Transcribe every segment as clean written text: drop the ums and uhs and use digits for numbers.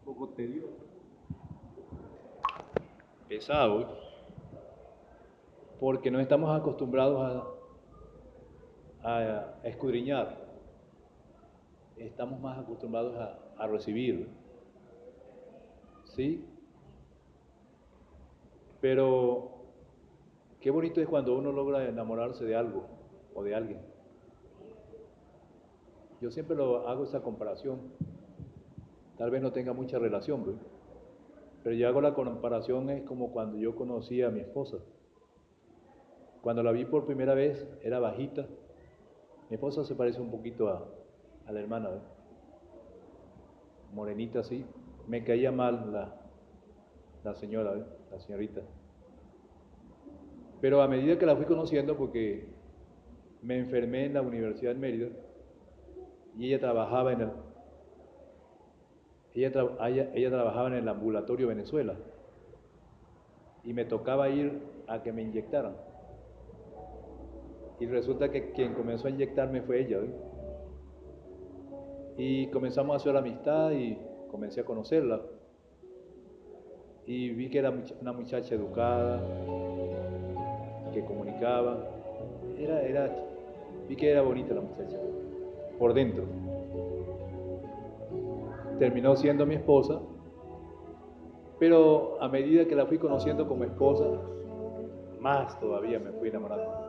poco tedioso. Pesado, porque no estamos acostumbrados a escudriñar, estamos más acostumbrados a recibir, ¿sí? Pero qué bonito es cuando uno logra enamorarse de algo o de alguien. Yo siempre hago esa comparación, tal vez no tenga mucha relación, ¿ve? Pero yo hago la comparación es como cuando yo conocí a mi esposa. Cuando la vi por primera vez era bajita. Mi esposa se parece un poquito a la hermana, ¿ve? Morenita así. Me caía mal la señora, ¿ve? La señorita. Pero a medida que la fui conociendo, porque me enfermé en la Universidad de Mérida y ella trabajaba ella trabajaba en el ambulatorio Venezuela y me tocaba ir a que me inyectaran. Y resulta que quien comenzó a inyectarme fue ella, ¿ve? Y comenzamos a hacer amistad y comencé a conocerla. Y vi que era una muchacha educada, que comunicaba. Vi que era bonita la muchacha, por dentro. Terminó siendo mi esposa, pero a medida que la fui conociendo como esposa, más todavía me fui enamorando.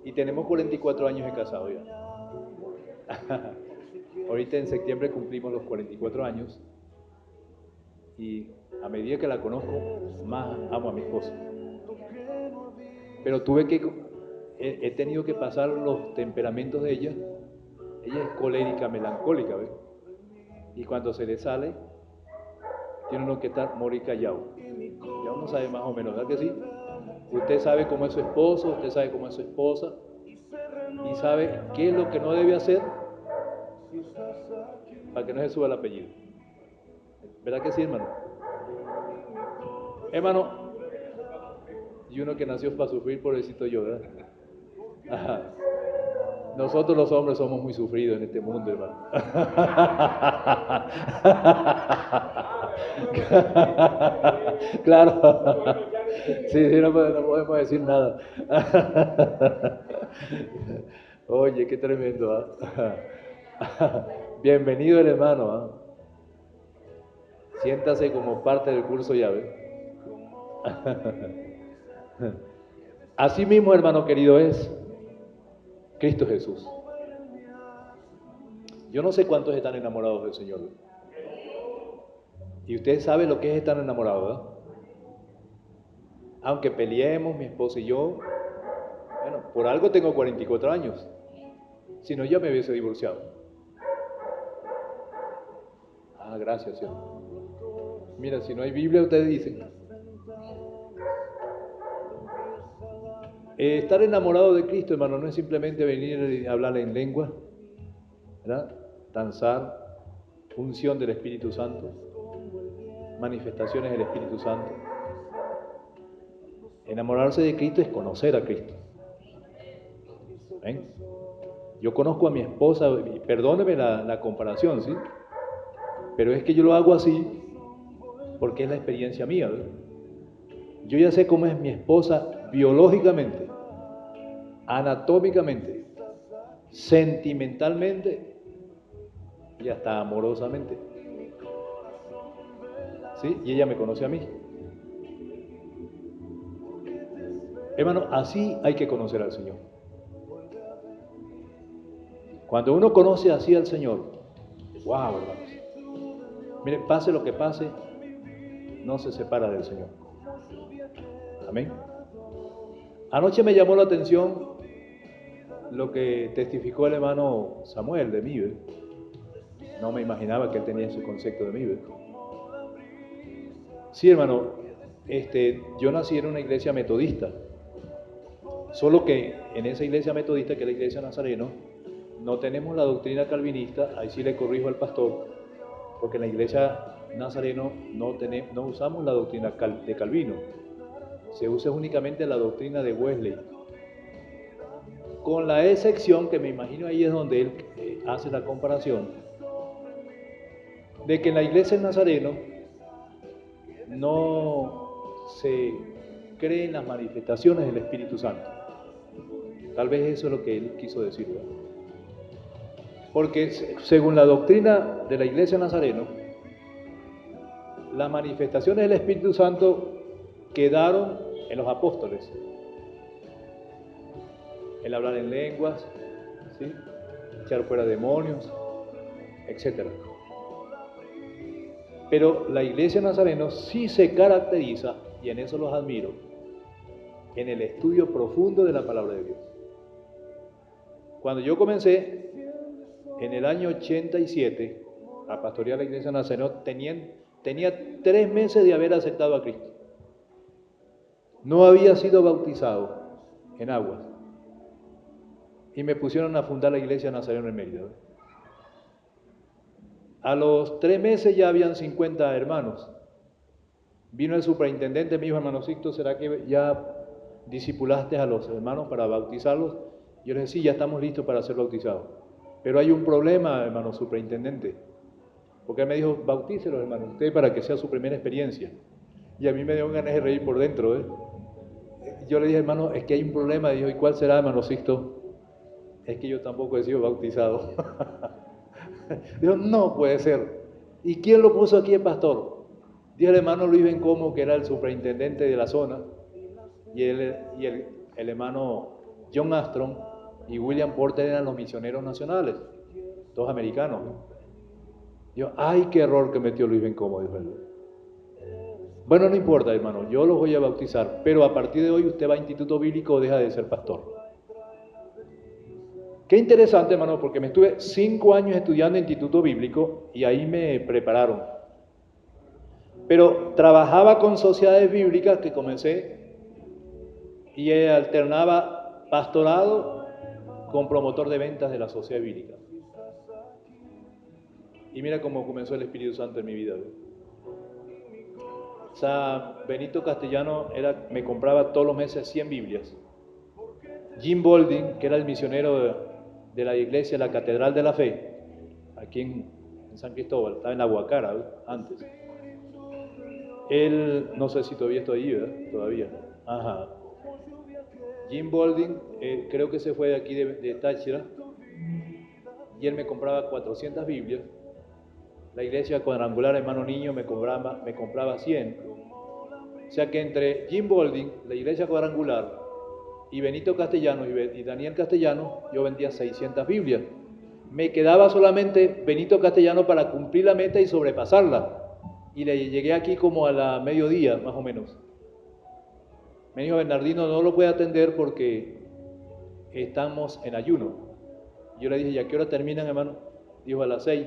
Y tenemos 44 años de casado ya. Ahorita en septiembre cumplimos los 44 años y a medida que la conozco, más amo a mi esposa. Pero he tenido que pasar los temperamentos de ella. Ella es colérica, melancólica, ¿ves? Y cuando se le sale, tiene uno que estar morir callado. Ya uno sabe más o menos, ¿verdad que sí? Usted sabe cómo es su esposo, usted sabe cómo es su esposa y sabe qué es lo que no debe hacer para que no se suba el apellido. ¿Verdad que sí, hermano? Hermano, y uno que nació para sufrir, pobrecito yo, ¿verdad? Ajá. Nosotros los hombres somos muy sufridos en este mundo, hermano. Claro. Sí, sí, no podemos decir nada. Oye, qué tremendo, ¿ah? Bienvenido el hermano, ¿ah? Siéntase como parte del curso ya, ¿ves? Así mismo, hermano querido, es Cristo Jesús. Yo no sé cuántos están enamorados del Señor, ¿ves? Y usted sabe lo que es estar enamorado, ¿verdad? Aunque peleemos, mi esposa y yo, bueno, por algo tengo 44 años. Si no, ya me hubiese divorciado. Ah, gracias, Señor. Mira, si no hay Biblia, ustedes dicen. Estar enamorado de Cristo, hermano, no es simplemente venir a hablar en lengua, ¿verdad? Danzar, unción del Espíritu Santo, manifestaciones del Espíritu Santo. Enamorarse de Cristo es conocer a Cristo. ¿Ven? Yo conozco a mi esposa, y perdóneme la comparación, ¿sí? Pero es que yo lo hago así porque es la experiencia mía, ¿verdad? Yo ya sé cómo es mi esposa biológicamente, anatómicamente, sentimentalmente y hasta amorosamente. ¿Sí? Y ella me conoce a mí. Hermano, así hay que conocer al Señor. Cuando uno conoce así al Señor, wow, hermanos. Mire, pase lo que pase, no se separa del Señor. Amén. Anoche me llamó la atención lo que testificó el hermano Samuel de mí, ¿eh? No me imaginaba que él tenía ese concepto de mí, ¿eh? Sí, hermano, yo nací en una iglesia metodista, solo que en esa iglesia metodista, que es la iglesia Nazareno, no tenemos la doctrina calvinista. Ahí sí le corrijo al pastor, porque en la iglesia Nazareno no usamos la doctrina de Calvino, se usa únicamente la doctrina de Wesley, con la excepción que me imagino ahí es donde él hace la comparación, de que en la iglesia del Nazareno no se creen las manifestaciones del Espíritu Santo. Tal vez eso es lo que él quiso decir, ¿verdad? Porque según la doctrina de la iglesia del Nazareno, las manifestaciones del Espíritu Santo quedaron en los apóstoles. El hablar en lenguas, ¿sí? Echar fuera demonios, etc. Pero la iglesia nazareno sí se caracteriza, y en eso los admiro, en el estudio profundo de la palabra de Dios. Cuando yo comencé, en el año 87, a pastorear la iglesia nazareno, tenía 3 meses de haber aceptado a Cristo. No había sido bautizado en aguas. Y me pusieron a fundar la iglesia nazareno en Mérida. A los 3 meses ya habían 50 hermanos. Vino el superintendente, me dijo: hermano Sixto, ¿será que ya discipulaste a los hermanos para bautizarlos? Yo le dije: sí, ya estamos listos para ser bautizados. Pero hay un problema, hermano superintendente. Porque él me dijo: bautícelos, hermano, usted, para que sea su primera experiencia. Y a mí me dio ganas de reír por dentro, ¿eh? Yo le dije: hermano, es que hay un problema. Dijo: ¿y cuál será, hermano Sixto? Es que yo tampoco he sido bautizado. Dijo: no puede ser. ¿Y quién lo puso aquí el pastor? Dijo el hermano Luis Bencomo, que era el superintendente de la zona, y el hermano John Armstrong y William Porter eran los misioneros nacionales, todos americanos. Dijo: ay, qué error que metió Luis Bencomo, dijo él. Bueno, no importa, hermano, yo los voy a bautizar, pero a partir de hoy usted va a instituto bíblico o deja de ser pastor. Qué interesante, hermano, porque me estuve 5 años estudiando en instituto bíblico y ahí me prepararon. Pero trabajaba con sociedades bíblicas que comencé y alternaba pastorado con promotor de ventas de la sociedad bíblica. Y mira cómo comenzó el Espíritu Santo en mi vida. O sea, Benito Castellano me compraba todos los meses 100 Biblias. Jim Boulding, que era el misionero de la iglesia, la Catedral de la Fe, aquí en San Cristóbal, estaba en Aguacara antes. Él, no sé si todavía estoy ahí, ¿verdad? Todavía. Ajá. Jim Boulding, creo que se fue de aquí de Táchira, y él me compraba 400 Biblias. La iglesia cuadrangular, hermano Niño, me compraba 100. O sea que entre Jim Boulding, la iglesia cuadrangular, y Benito Castellano y Daniel Castellano, yo vendía 600 Biblias. Me quedaba solamente Benito Castellano para cumplir la meta y sobrepasarla. Y le llegué aquí como a la mediodía, más o menos. Me dijo: Bernardino, no lo puede atender porque estamos en ayuno. Yo le dije: ¿y a qué hora terminan, hermano? Dijo: a las 6.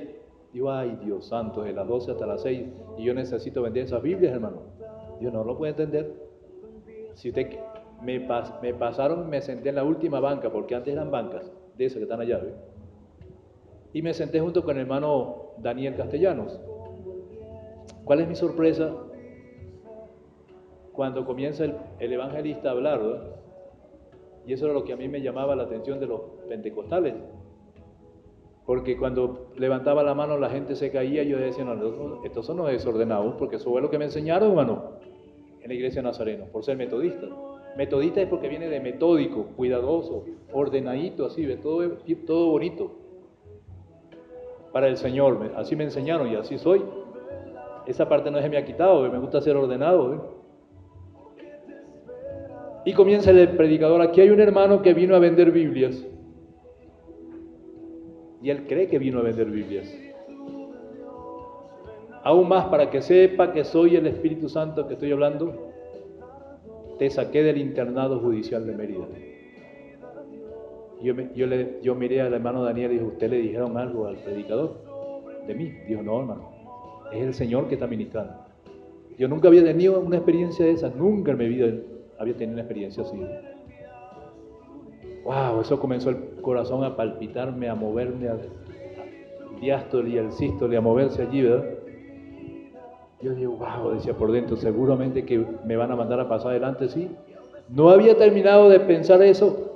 Digo: ay, Dios santo, de las 12 hasta las 6. Y yo necesito vender esas Biblias, hermano. Dios, no lo puede atender. Si usted... Me pasaron, me senté en la última banca, porque antes eran bancas, de esas que están allá, ¿ve? Y me senté junto con el hermano Daniel Castellanos. ¿Cuál es mi sorpresa? Cuando comienza el evangelista a hablar, ¿verdad? Y eso era lo que a mí me llamaba la atención de los pentecostales. Porque cuando levantaba la mano la gente se caía y yo decía: no, estos son los desordenados, porque eso fue lo que me enseñaron, hermano, en la iglesia nazarena, por ser metodista. Metodista es porque viene de metódico, cuidadoso, ordenadito, así, ¿ve? Todo bonito. Para el Señor, así me enseñaron y así soy. Esa parte no se me ha quitado, me gusta ser ordenado, ¿ve? Y comienza el predicador: aquí hay un hermano que vino a vender Biblias. Y él cree que vino a vender Biblias. Aún más, para que sepa que soy el Espíritu Santo que estoy hablando, te saqué del internado judicial de Mérida. Yo miré al hermano Daniel y dije: ¿usted le dijeron algo al predicador de mí? Dijo: no, hermano, es el Señor que está ministrando. Yo nunca había tenido una experiencia de esa, nunca en mi vida había tenido una experiencia así. Wow, eso comenzó el corazón a palpitarme, a moverme, al diástole y al sístole, a moverse allí, ¿verdad? Yo digo: wow, decía por dentro, seguramente que me van a mandar a pasar adelante, sí. No había terminado de pensar eso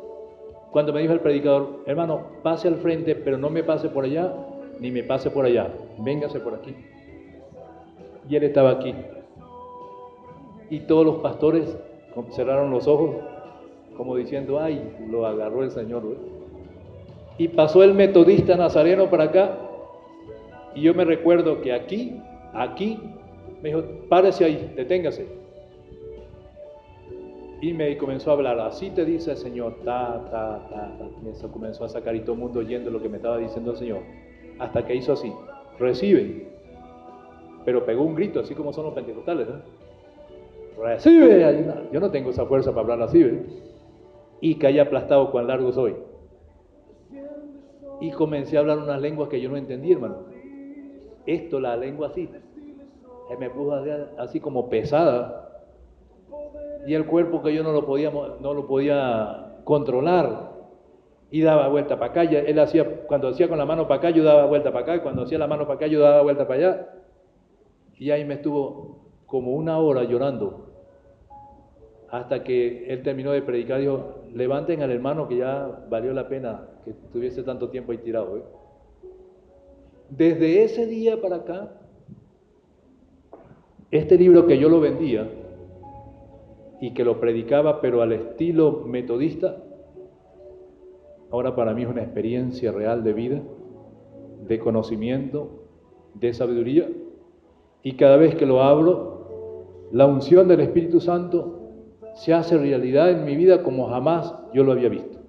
cuando me dijo el predicador: hermano, pase al frente, pero no me pase por allá, ni me pase por allá, véngase por aquí. Y él estaba aquí. Y todos los pastores cerraron los ojos, como diciendo, ay, lo agarró el Señor, ¿ves? Y pasó el metodista nazareno para acá, y yo me recuerdo que aquí, me dijo, párese ahí, deténgase. Y me comenzó a hablar, así te dice el Señor, y eso comenzó a sacar y todo el mundo oyendo lo que me estaba diciendo el Señor, hasta que hizo así, recibe, pero pegó un grito, así como son los pentecostales, ¿eh? Recibe, yo no tengo esa fuerza para hablar así, ¿eh? Y caí aplastado cuán largo soy. Y comencé a hablar unas lenguas que yo no entendí, hermano. Esto, la lengua así, me puso así como pesada. Y el cuerpo que yo no lo podía controlar. Y daba vuelta para acá. Él hacía, cuando hacía con la mano para acá, yo daba vuelta para acá. Y cuando hacía la mano para acá, yo daba vuelta para allá. Y ahí me estuvo como 1 hora llorando. Hasta que él terminó de predicar, dijo, levanten al hermano que ya valió la pena que estuviese tanto tiempo ahí tirado, ¿eh? Desde ese día para acá, este libro que yo lo vendía y que lo predicaba, pero al estilo metodista, ahora para mí es una experiencia real de vida, de conocimiento, de sabiduría, y cada vez que lo abro, la unción del Espíritu Santo se hace realidad en mi vida como jamás yo lo había visto.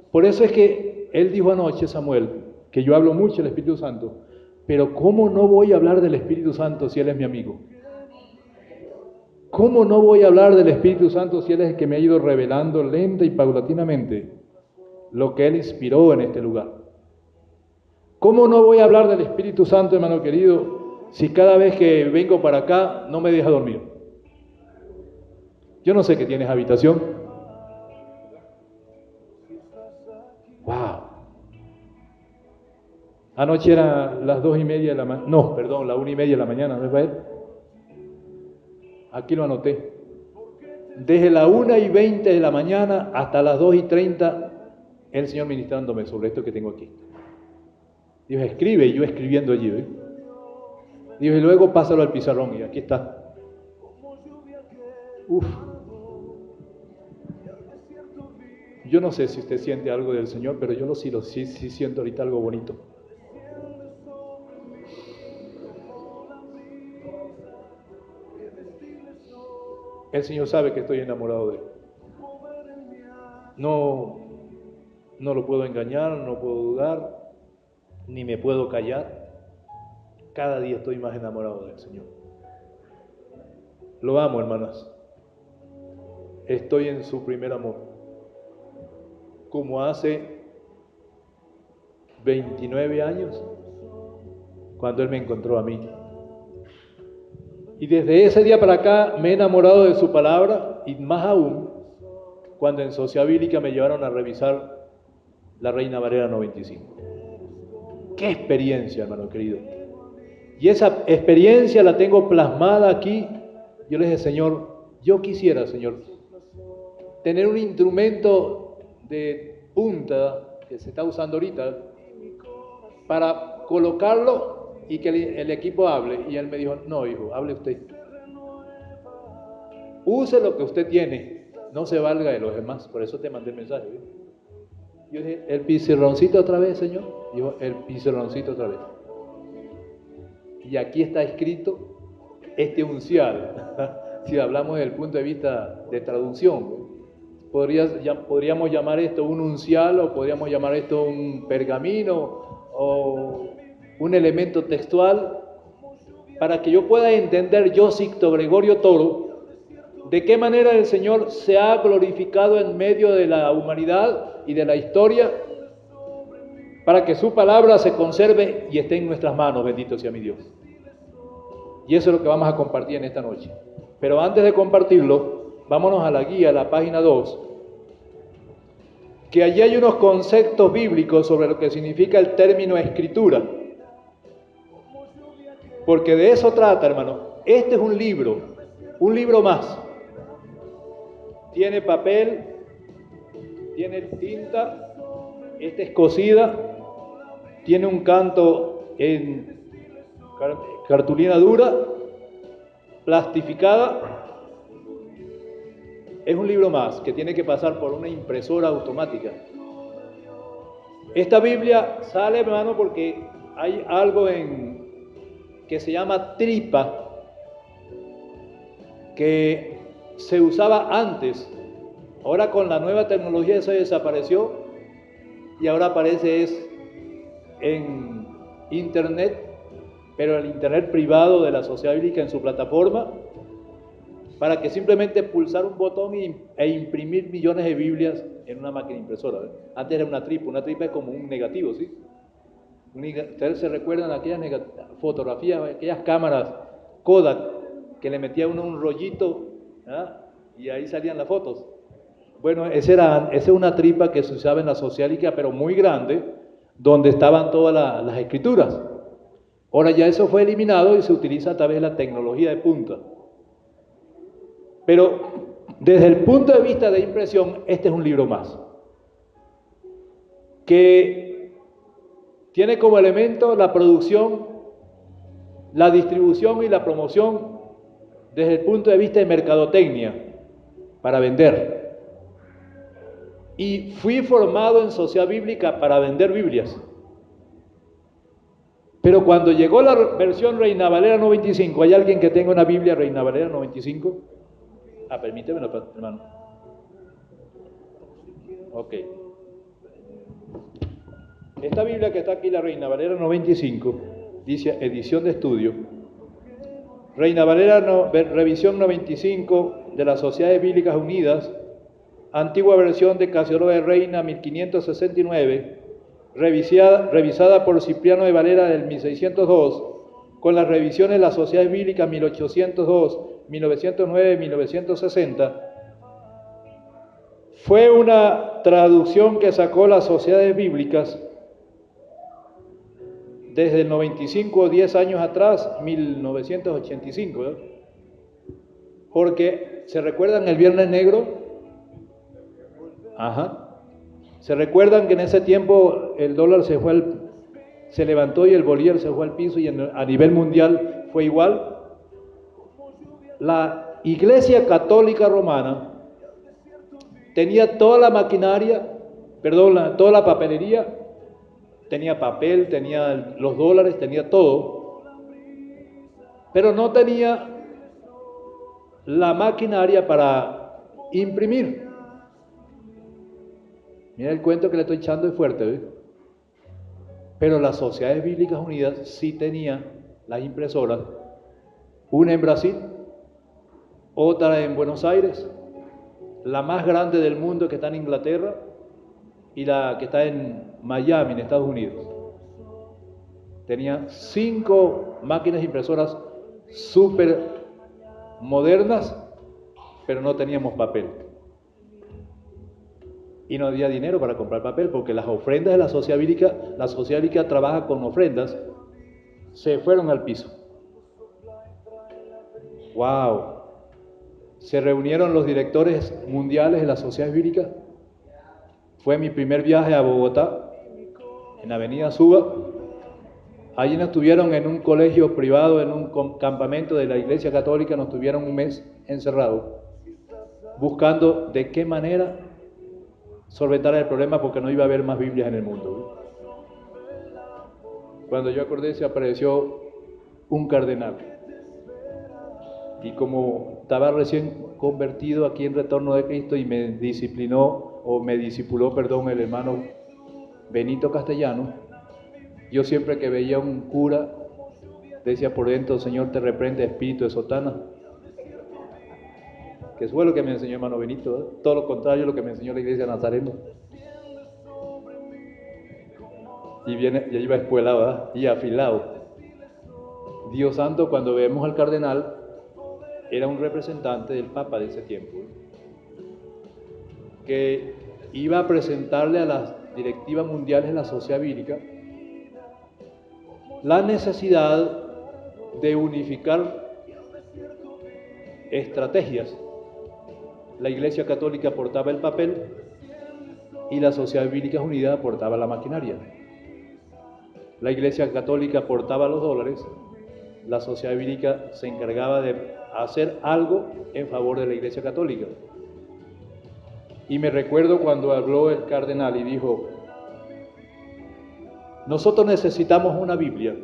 Por eso es que él dijo anoche, Samuel, que yo hablo mucho del Espíritu Santo, pero ¿cómo no voy a hablar del Espíritu Santo si él es mi amigo? ¿Cómo no voy a hablar del Espíritu Santo si él es el que me ha ido revelando lenta y paulatinamente lo que él inspiró en este lugar? ¿Cómo no voy a hablar del Espíritu Santo, hermano querido, si cada vez que vengo para acá no me deja dormir? Yo no sé qué tienes habitación. ¡Wow! Anoche eran las 2:30 de la mañana. No, perdón, la 1:30 de la mañana, ¿no es para él? Aquí lo anoté. Desde la 1:20 de la mañana hasta las 2:30, el Señor ministrándome sobre esto que tengo aquí. Dios escribe y yo escribiendo allí, ¿eh? Dios, y luego pásalo al pizarrón y aquí está. Uf. Yo no sé si usted siente algo del Señor, pero yo sí siento ahorita algo bonito. El Señor sabe que estoy enamorado de Él. No lo puedo engañar, no puedo dudar, ni me puedo callar. Cada día estoy más enamorado del Señor. Lo amo, hermanas. Estoy en su primer amor. Como hace 29 años, cuando Él me encontró a mí. Y desde ese día para acá me he enamorado de su palabra, y más aún cuando en Sociabílica me llevaron a revisar la Reina Valera 95. ¡Qué experiencia, hermano querido! Y esa experiencia la tengo plasmada aquí. Yo le dije, Señor, yo quisiera, Señor, tener un instrumento de punta que se está usando ahorita para colocarlo y que el equipo hable. Y él me dijo, no, hijo, hable usted. Use lo que usted tiene, no se valga de los demás. Por eso te mandé el mensaje, ¿sí? Yo dije, ¿el pizarroncito otra vez, Señor? Dijo, el pizarroncito otra vez. Y aquí está escrito este uncial. Si hablamos desde el punto de vista de traducción, podríamos llamar esto un uncial, o podríamos llamar esto un pergamino o un elemento textual, para que yo pueda entender, yo, Sixto Gregorio Toro, de qué manera el Señor se ha glorificado en medio de la humanidad y de la historia, para que su palabra se conserve y esté en nuestras manos. Bendito sea mi Dios. Y eso es lo que vamos a compartir en esta noche. Pero antes de compartirlo, vámonos a la guía, a la página 2, que allí hay unos conceptos bíblicos sobre lo que significa el término escritura. Porque de eso trata, hermano. Este es un libro más. Tiene papel, tiene tinta, esta es cosida, tiene un canto en cartulina dura, plastificada. Es un libro más que tiene que pasar por una impresora automática. Esta Biblia sale, hermano, porque hay algo que se llama tripa, que se usaba antes. Ahora con la nueva tecnología eso desapareció y ahora aparece en internet, pero el internet privado de la Sociedad Bíblica en su plataforma, para que simplemente pulsar un botón e imprimir millones de Biblias en una máquina impresora. Antes era una tripa es como un negativo, ¿sí? Ustedes se recuerdan aquellas fotografías, aquellas cámaras Kodak, que le metía uno un rollito, ¿ah? Y ahí salían las fotos. Bueno, esa es una tripa que se usaba en la socialística, pero muy grande, donde estaban todas las escrituras. Ahora ya eso fue eliminado y se utiliza a través de la tecnología de punta. Pero desde el punto de vista de impresión, este es un libro más, que tiene como elemento la producción, la distribución y la promoción desde el punto de vista de mercadotecnia, para vender. Y fui formado en Sociedad Bíblica para vender Biblias. Pero cuando llegó la versión Reina Valera 95, ¿hay alguien que tenga una Biblia Reina Valera 95? Permíteme, hermano. Ok. Esta Biblia que está aquí, la Reina Valera 95, dice edición de estudio. Reina Valera revisión 95 de las Sociedades Bíblicas Unidas, antigua versión de Casiodoro de Reina 1569, revisada por Cipriano de Valera del 1602, con las revisiones de las Sociedades Bíblicas 1802, 1909 y 1960, fue una traducción que sacó las Sociedades Bíblicas desde el 95, 10 años atrás, 1985, ¿verdad? Porque, ¿se recuerdan el Viernes Negro? Ajá. ¿Se recuerdan que en ese tiempo el dólar se levantó y el bolívar se fue al piso y a nivel mundial fue igual? La Iglesia Católica Romana tenía toda la maquinaria, toda la papelería, tenía papel, tenía los dólares, tenía todo, pero no tenía la maquinaria para imprimir. Mira el cuento que le estoy echando es fuerte, ¿ves? Pero las Sociedades Bíblicas Unidas sí tenían las impresoras, una en Brasil, otra en Buenos Aires, la más grande del mundo que está en Inglaterra y la que está en Miami, en Estados Unidos. Tenía 5 máquinas impresoras súper modernas, pero no teníamos papel. Y no había dinero para comprar papel, porque las ofrendas de la Sociedad Bíblica trabaja con ofrendas, se fueron al piso. ¡Wow! Se reunieron los directores mundiales de la Sociedad Bíblica. Fue mi primer viaje a Bogotá, en la avenida Suba. Allí nos tuvieron en un colegio privado, en un campamento de la Iglesia Católica, nos tuvieron un mes encerrados, buscando de qué manera solventar el problema, porque no iba a haber más Biblias en el mundo. Cuando yo acordé, se apareció un cardenal. Y como estaba recién convertido aquí en Retorno de Cristo y me discipuló, el hermano Benito Castellano, yo siempre que veía un cura, decía por dentro: Señor, te reprende espíritu de sotana. Que fue lo que me enseñó hermano Benito, ¿eh? Todo lo contrario a lo que me enseñó la iglesia Nazareno. Y iba espuelado, ¿verdad? Y afilado. Dios santo, cuando vemos al cardenal, era un representante del Papa de ese tiempo, que iba a presentarle a las directivas mundiales de la Sociedad Bíblica la necesidad de unificar estrategias. La Iglesia Católica aportaba el papel y la Sociedad Bíblica Unida aportaba la maquinaria. la Iglesia Católica aportaba los dólares, la sociedad bíblica se encargaba de hacer algo en favor de la Iglesia Católica. Y me recuerdo cuando habló el cardenal y dijo: nosotros necesitamos una Biblia.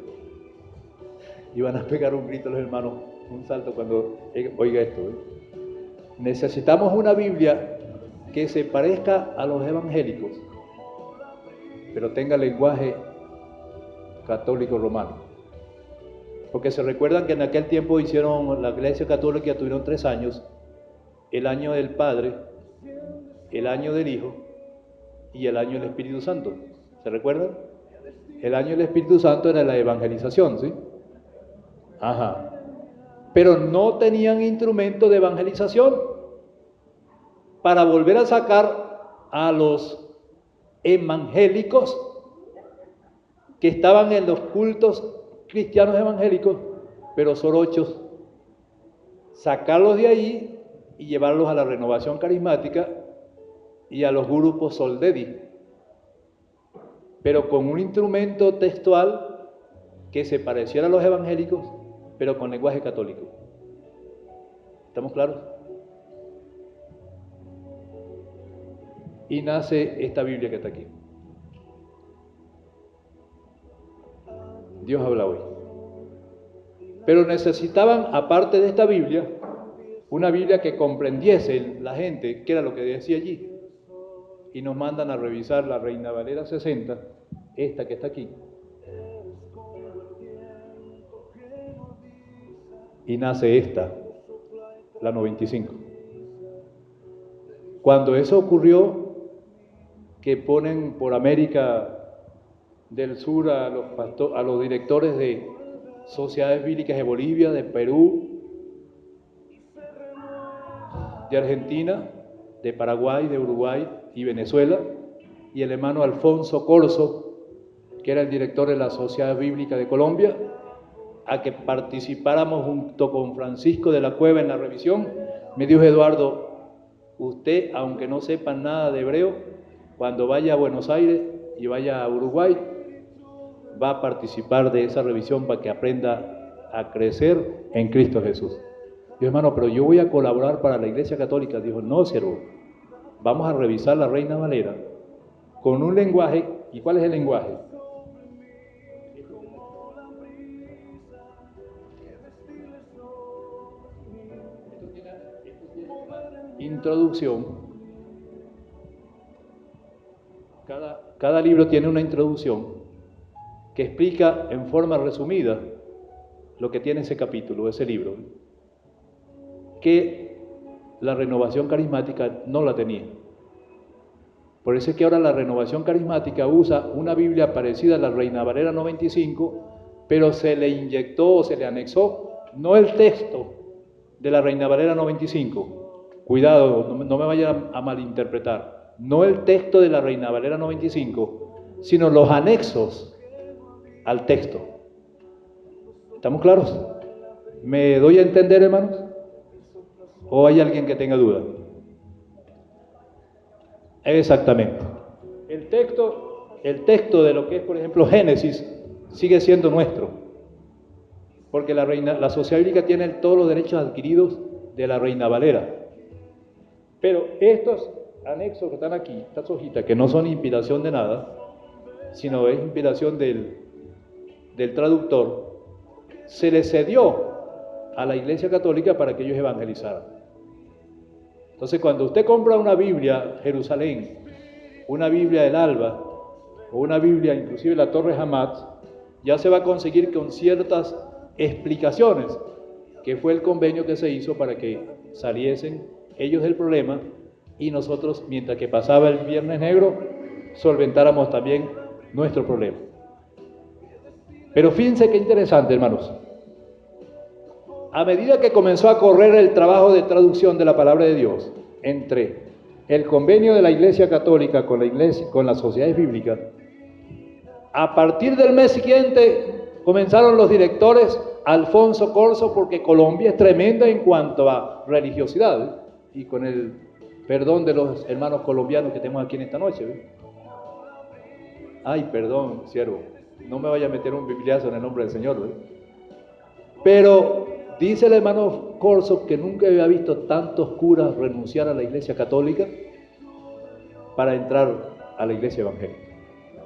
Y van a pegar un grito los hermanos, un salto cuando oiga esto. Necesitamos una Biblia que se parezca a los evangélicos, pero tenga lenguaje católico romano. Porque se recuerdan que en aquel tiempo hicieron, la Iglesia Católica tuvieron 3 años: el año del Padre, el año del Hijo y el año del Espíritu Santo. ¿Se recuerdan? El año del Espíritu Santo era la evangelización, ¿sí? Ajá. Pero no tenían instrumento de evangelización para volver a sacar a los evangélicos que estaban en los cultos cristianos evangélicos, pero sorochos, sacarlos de ahí y llevarlos a la renovación carismática y a los grupos soldedi, pero con un instrumento textual que se pareciera a los evangélicos, pero con lenguaje católico. ¿Estamos claros? Y nace esta Biblia que está aquí. Dios habla hoy. Pero necesitaban, aparte de esta Biblia, una Biblia que comprendiese la gente qué era lo que decía allí. Y nos mandan a revisar la Reina Valera 60, esta que está aquí. Y nace esta, la 95. Cuando eso ocurrió, que ponen por América del Sur a los directores de sociedades bíblicas de Bolivia, de Perú, de Argentina, de Paraguay, de Uruguay y Venezuela, y el hermano Alfonso Corso, que era el director de la Sociedad Bíblica de Colombia, a que participáramos junto con Francisco de la Cueva en la revisión. Me dijo: Eduardo, usted, aunque no sepa nada de hebreo, cuando vaya a Buenos Aires y vaya a Uruguay, va a participar de esa revisión para que aprenda a crecer en Cristo Jesús. Yo, hermano, pero yo voy a colaborar para la Iglesia Católica. Dijo: no, siervo, vamos a revisar la Reina Valera con un lenguaje. ¿Y cuál es el lenguaje? Introducción. Cada libro tiene una introducción que explica en forma resumida lo que tiene ese capítulo, ese libro, que la renovación carismática no la tenía. Por eso es que ahora la renovación carismática usa una Biblia parecida a la Reina Valera 95, pero se le inyectó o se le anexó no el texto de la Reina Valera 95. Cuidado, no me vayan a malinterpretar. No el texto de la Reina Valera 95, sino los anexos al texto. ¿Estamos claros? ¿Me doy a entender, hermanos? ¿O hay alguien que tenga duda? Exactamente. El texto de lo que es, por ejemplo, Génesis, sigue siendo nuestro. Porque la Sociedad Bíblica tiene todos los derechos adquiridos de la Reina Valera. Pero estos anexos que están aquí, estas hojitas, que no son inspiración de nada, sino es inspiración del traductor, se le cedió a la Iglesia Católica para que ellos evangelizaran. Entonces, cuando usted compra una Biblia Jerusalén, una Biblia del Alba, o una Biblia, inclusive la Torre Hamatz, ya se va a conseguir con ciertas explicaciones, que fue el convenio que se hizo para que saliesen ellos del problema y nosotros, mientras que pasaba el Viernes Negro, solventáramos también nuestro problema. Pero fíjense qué interesante, hermanos. A medida que comenzó a correr el trabajo de traducción de la palabra de Dios entre el convenio de la Iglesia Católica con las sociedades bíblicas, a partir del mes siguiente comenzaron los directores Alfonso Corso, porque Colombia es tremenda en cuanto a religiosidad, y con el perdón de los hermanos colombianos que tenemos aquí en esta noche. Ay, perdón, siervo. No me vaya a meter un bibliazo en el nombre del Señor, ¿eh? Pero dice el hermano Corso que nunca había visto tantos curas renunciar a la iglesia católica para entrar a la iglesia evangélica.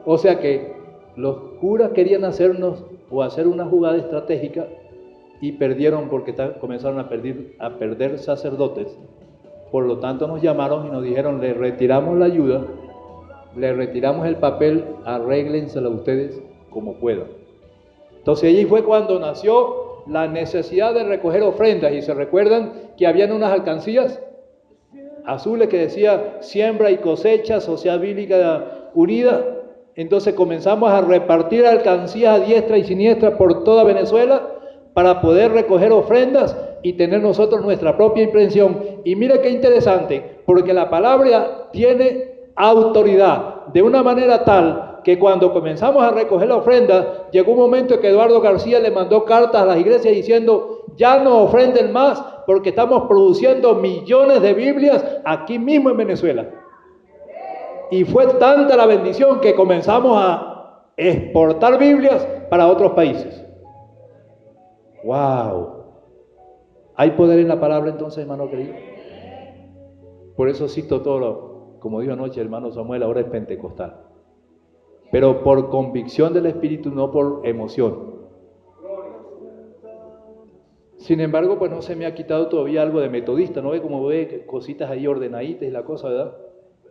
O sea que los curas querían hacernos o hacer una jugada estratégica y perdieron porque comenzaron a perder sacerdotes. Por lo tanto nos llamaron y nos dijeron: le retiramos la ayuda, le retiramos el papel, arréglensela ustedes como puedan. Entonces allí fue cuando nació la necesidad de recoger ofrendas. Y se recuerdan que habían unas alcancías azules que decía siembra y cosecha, Sociedad Bíblica Unida. Entonces comenzamos a repartir alcancías a diestra y siniestra por toda Venezuela para poder recoger ofrendas y tener nosotros nuestra propia impresión. Y mire qué interesante, porque la palabra tiene autoridad de una manera tal que cuando comenzamos a recoger la ofrenda, llegó un momento en que Eduardo García le mandó cartas a las iglesias diciendo: ya no ofrenden más porque estamos produciendo millones de Biblias aquí mismo en Venezuela. Y fue tanta la bendición que comenzamos a exportar Biblias para otros países. ¡Wow! ¿Hay poder en la palabra entonces, hermano querido? Por eso cito todo como dijo anoche el hermano Samuel, ahora es pentecostal. Pero por convicción del Espíritu, no por emoción. Sin embargo, pues no se me ha quitado todavía algo de metodista, ¿no ve? Como ve cositas ahí ordenaditas y la cosa, ¿verdad?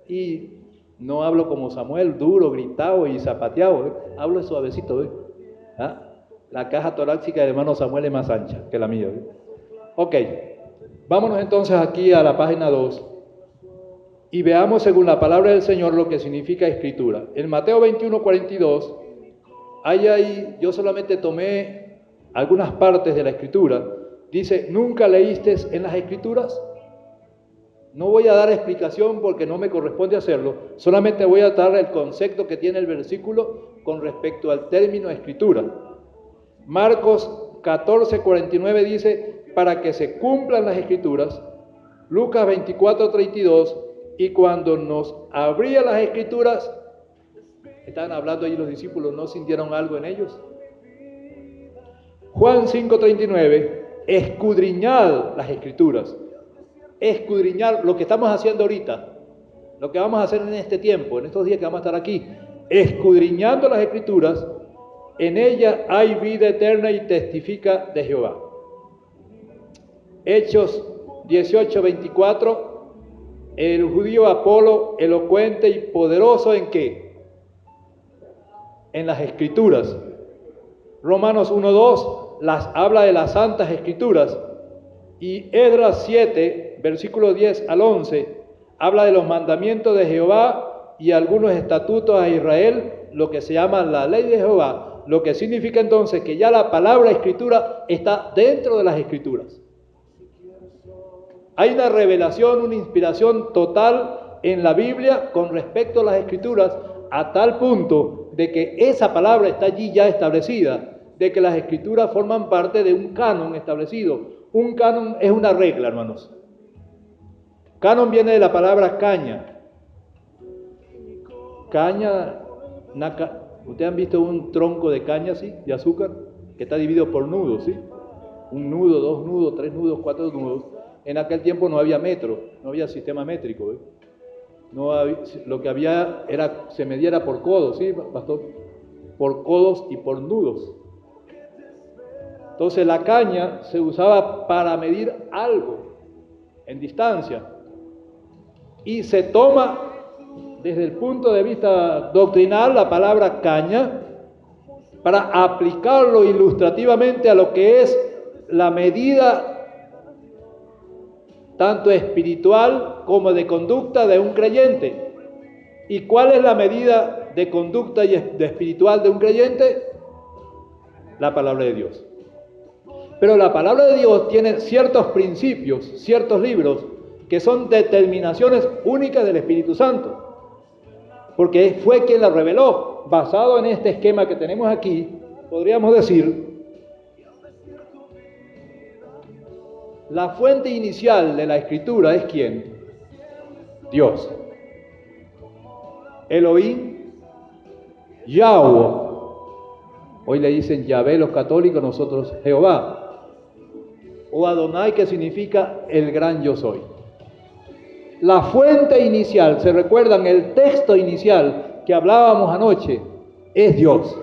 Y no hablo como Samuel, duro, gritado y zapateado, ¿eh? Hablo suavecito, ¿eh? ¿Ah? La caja torácica del hermano Samuel es más ancha que la mía, ¿eh? Ok, vámonos entonces aquí a la página 2 y veamos según la palabra del Señor lo que significa escritura. En Mateo 21:42, ahí yo solamente tomé algunas partes de la escritura. Dice: ¿nunca leíste en las escrituras? No voy a dar explicación porque no me corresponde hacerlo, solamente voy a dar el concepto que tiene el versículo con respecto al término escritura. Marcos 14:49 dice: para que se cumplan las escrituras. Lucas 24:32, y cuando nos abría las escrituras, estaban hablando allí los discípulos, ¿no sintieron algo en ellos? Juan 5:39, escudriñad las escrituras. Escudriñar lo que estamos haciendo ahorita, lo que vamos a hacer en este tiempo, en estos días que vamos a estar aquí, escudriñando las escrituras, en ellas hay vida eterna y testifica de Jehová. Hechos 18:24, el judío Apolo, elocuente y poderoso ¿en qué? En las escrituras. Romanos 1:2 las habla de las santas escrituras. Y Esdras 7, versículos 10 al 11, habla de los mandamientos de Jehová y algunos estatutos a Israel, lo que se llama la ley de Jehová, lo que significa entonces que ya la palabra escritura está dentro de las escrituras. Hay una revelación, una inspiración total en la Biblia con respecto a las escrituras, a tal punto de que esa palabra está allí ya establecida, de que las escrituras forman parte de un canon establecido. Un canon es una regla, hermanos. Canon viene de la palabra caña. Caña, ¿ustedes han visto un tronco de caña, sí, de azúcar? Que está dividido por nudos, ¿sí? Un nudo, 2 nudos, 3 nudos, 4 nudos. En aquel tiempo no había metro, no había sistema métrico, ¿eh? No había, lo que había era, se medía por codos, ¿sí, pastor? Por codos y por nudos. Entonces la caña se usaba para medir algo en distancia y se toma desde el punto de vista doctrinal la palabra caña para aplicarlo ilustrativamente a lo que es la medida tanto espiritual como de conducta de un creyente. ¿Y cuál es la medida de conducta y de espiritual de un creyente? La palabra de Dios. Pero la palabra de Dios tiene ciertos principios, ciertos libros, que son determinaciones únicas del Espíritu Santo. Porque fue quien la reveló. Basado en este esquema que tenemos aquí, podríamos decir, la fuente inicial de la Escritura es ¿quién? Dios. Elohim, Yahweh. Hoy le dicen Yahvé los católicos, nosotros Jehová. O Adonai, que significa el gran yo soy. La fuente inicial, ¿se recuerdan? El texto inicial que hablábamos anoche es Dios.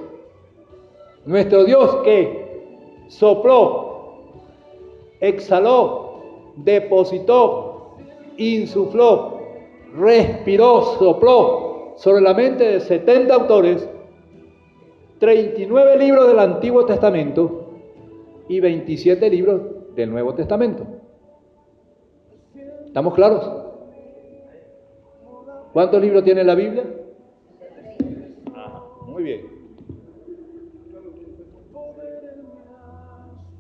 Nuestro Dios que sopló, exhaló, depositó, insufló, respiró, sopló sobre la mente de 70 autores, 39 libros del Antiguo Testamento y 27 libros del Nuevo Testamento. ¿Estamos claros? ¿Cuántos libros tiene la Biblia? Muy bien.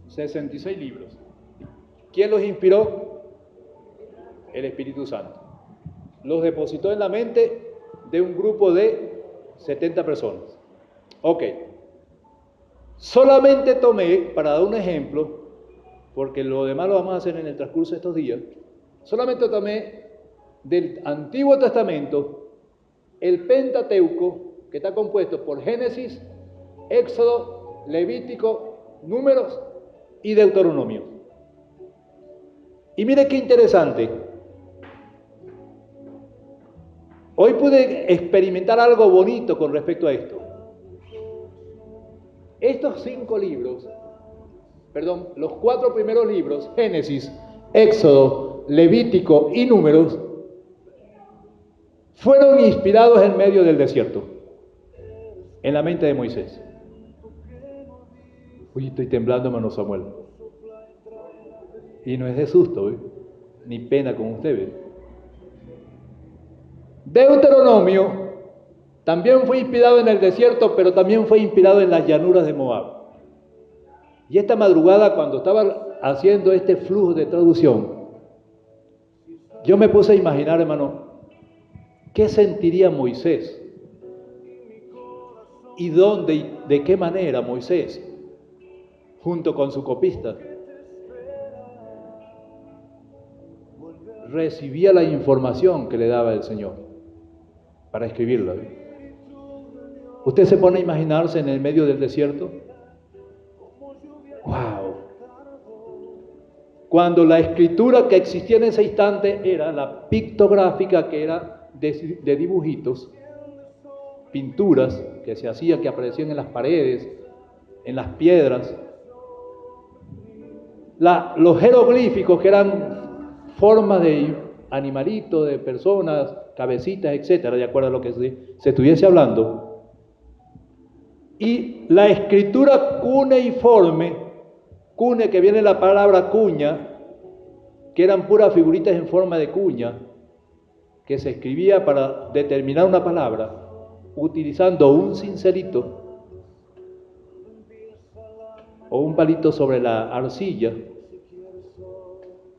66 libros. ¿Quién los inspiró? El Espíritu Santo. Los depositó en la mente de un grupo de 70 personas. Ok. Solamente tomé, para dar un ejemplo, porque lo demás lo vamos a hacer en el transcurso de estos días, solamente tomé del Antiguo Testamento el Pentateuco, que está compuesto por Génesis, Éxodo, Levítico, Números y Deuteronomio. Y mire qué interesante. Hoy pude experimentar algo bonito con respecto a esto. Estos 5 libros, los 4 primeros libros, Génesis, Éxodo, Levítico y Números, fueron inspirados en medio del desierto, en la mente de Moisés. Uy, estoy temblando, hermano Samuel. Y no es de susto, ni pena con ustedes. Deuteronomio también fue inspirado en el desierto, pero también fue inspirado en las llanuras de Moab. Y esta madrugada, cuando estaba haciendo este flujo de traducción, yo me puse a imaginar, hermano, ¿qué sentiría Moisés? ¿Y dónde y de qué manera Moisés, junto con su copista, recibía la información que le daba el Señor para escribirla? ¿Usted se pone a imaginarse en el medio del desierto? ¡Wow! Cuando la escritura que existía en ese instante era la pictográfica, que era de dibujitos, pinturas que se hacían, que aparecían en las paredes, en las piedras, los jeroglíficos, que eran formas de animalitos, de personas, cabecitas, etcétera, de acuerdo a lo que se estuviese hablando. Y la escritura cuneiforme, cune, que viene de la palabra cuña, que eran puras figuritas en forma de cuña, que se escribía para determinar una palabra, utilizando un cincelito o un palito sobre la arcilla,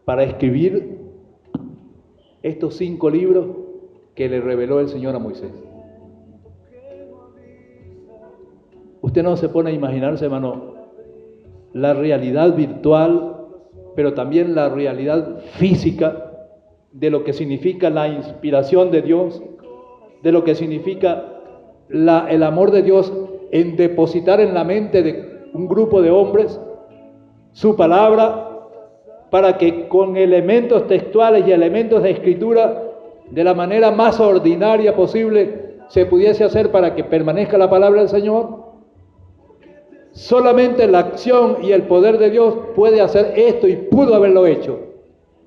para escribir estos 5 libros que le reveló el Señor a Moisés. Usted no se pone a imaginarse, hermano, la realidad virtual, pero también la realidad física de lo que significa la inspiración de Dios, de lo que significa el amor de Dios en depositar en la mente de un grupo de hombres su palabra, para que con elementos textuales y elementos de escritura, de la manera más ordinaria posible, se pudiese hacer para que permanezca la palabra del Señor. Solamente la acción y el poder de Dios puede hacer esto, y pudo haberlo hecho,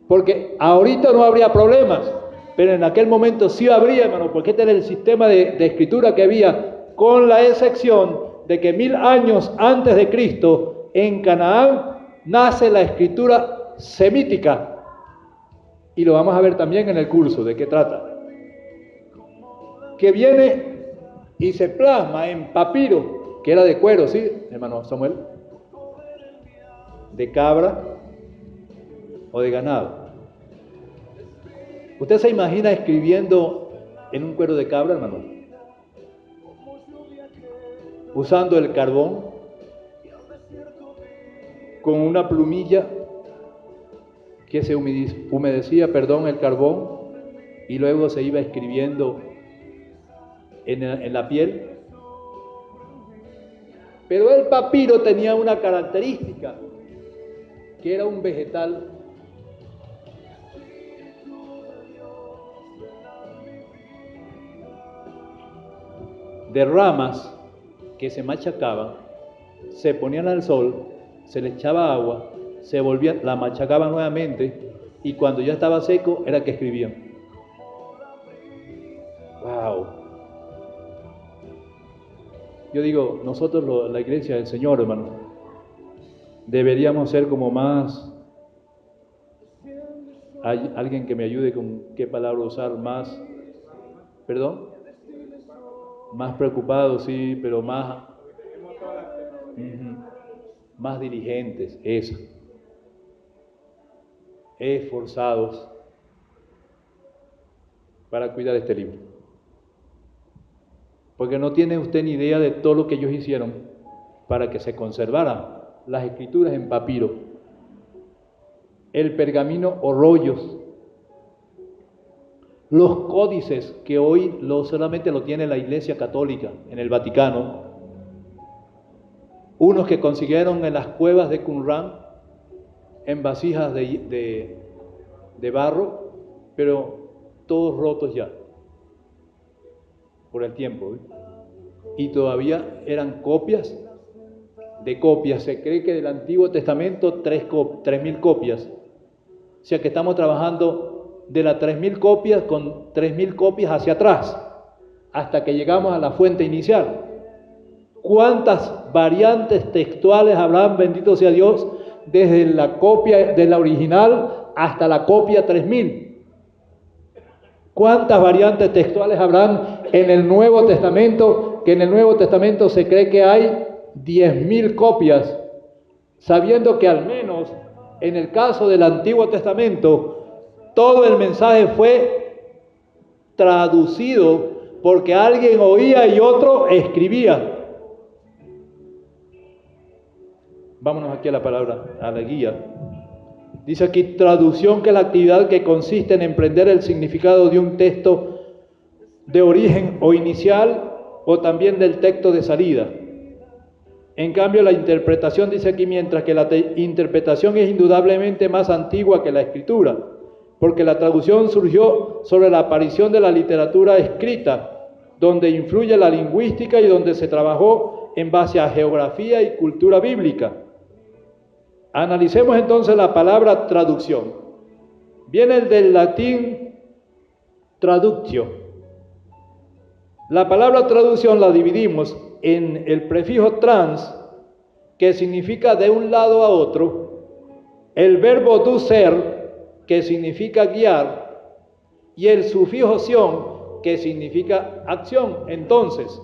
porque ahorita no habría problemas, pero en aquel momento sí habría, hermano, porque este era el sistema de escritura que había, con la excepción de que 1000 años antes de Cristo, en Canaán, nace la escritura semítica, y lo vamos a ver también en el curso. ¿De qué trata? Que viene y se plasma en papiro, que era de cuero, ¿sí, hermano Samuel? De cabra o de ganado. ¿Usted se imagina escribiendo en un cuero de cabra, hermano? Usando el carbón, con una plumilla que se humedecía, el carbón, y luego se iba escribiendo en la piel. Pero el papiro tenía una característica, que era un vegetal de ramas que se machacaban, se ponían al sol, se le echaba agua, se volvían, la machacaban nuevamente y cuando ya estaba seco era que escribían. ¡Wow! Yo digo, nosotros la iglesia del Señor, hermano, deberíamos ser como más, hay alguien que me ayude con qué palabra usar, más, perdón, más preocupados, sí, pero más, más diligentes, eso, esforzados para cuidar este libro. Porque no tiene usted ni idea de todo lo que ellos hicieron para que se conservaran las escrituras en papiro, el pergamino o rollos, los códices que hoy solamente lo tiene la Iglesia Católica en el Vaticano, unos que consiguieron en las cuevas de Qumran, en vasijas de barro, pero todos rotos ya por el tiempo, y todavía eran copias de copias. Se cree que del Antiguo Testamento 3.000 copias, o sea que estamos trabajando de las 3.000 copias con 3.000 copias hacia atrás, hasta que llegamos a la fuente inicial. ¿Cuántas variantes textuales habrán, bendito sea Dios, desde la copia de la original hasta la copia 3.000? ¿Cuántas variantes textuales habrán en el Nuevo Testamento? Que en el Nuevo Testamento se cree que hay 10.000 copias, sabiendo que al menos en el caso del Antiguo Testamento, todo el mensaje fue traducido porque alguien oía y otro escribía. Vámonos aquí a la palabra, a la guía. Dice aquí, traducción, que es la actividad que consiste en emprender el significado de un texto de origen o inicial o también del texto de salida. En cambio, la interpretación, dice aquí, mientras que la interpretación es indudablemente más antigua que la escritura, porque la traducción surgió sobre la aparición de la literatura escrita, donde influye la lingüística y donde se trabajó en base a geografía y cultura bíblica. Analicemos entonces la palabra traducción. Viene del latín traductio. La palabra traducción la dividimos en el prefijo trans, que significa de un lado a otro, el verbo ducer, que significa guiar, y el sufijo sion, que significa acción. Entonces,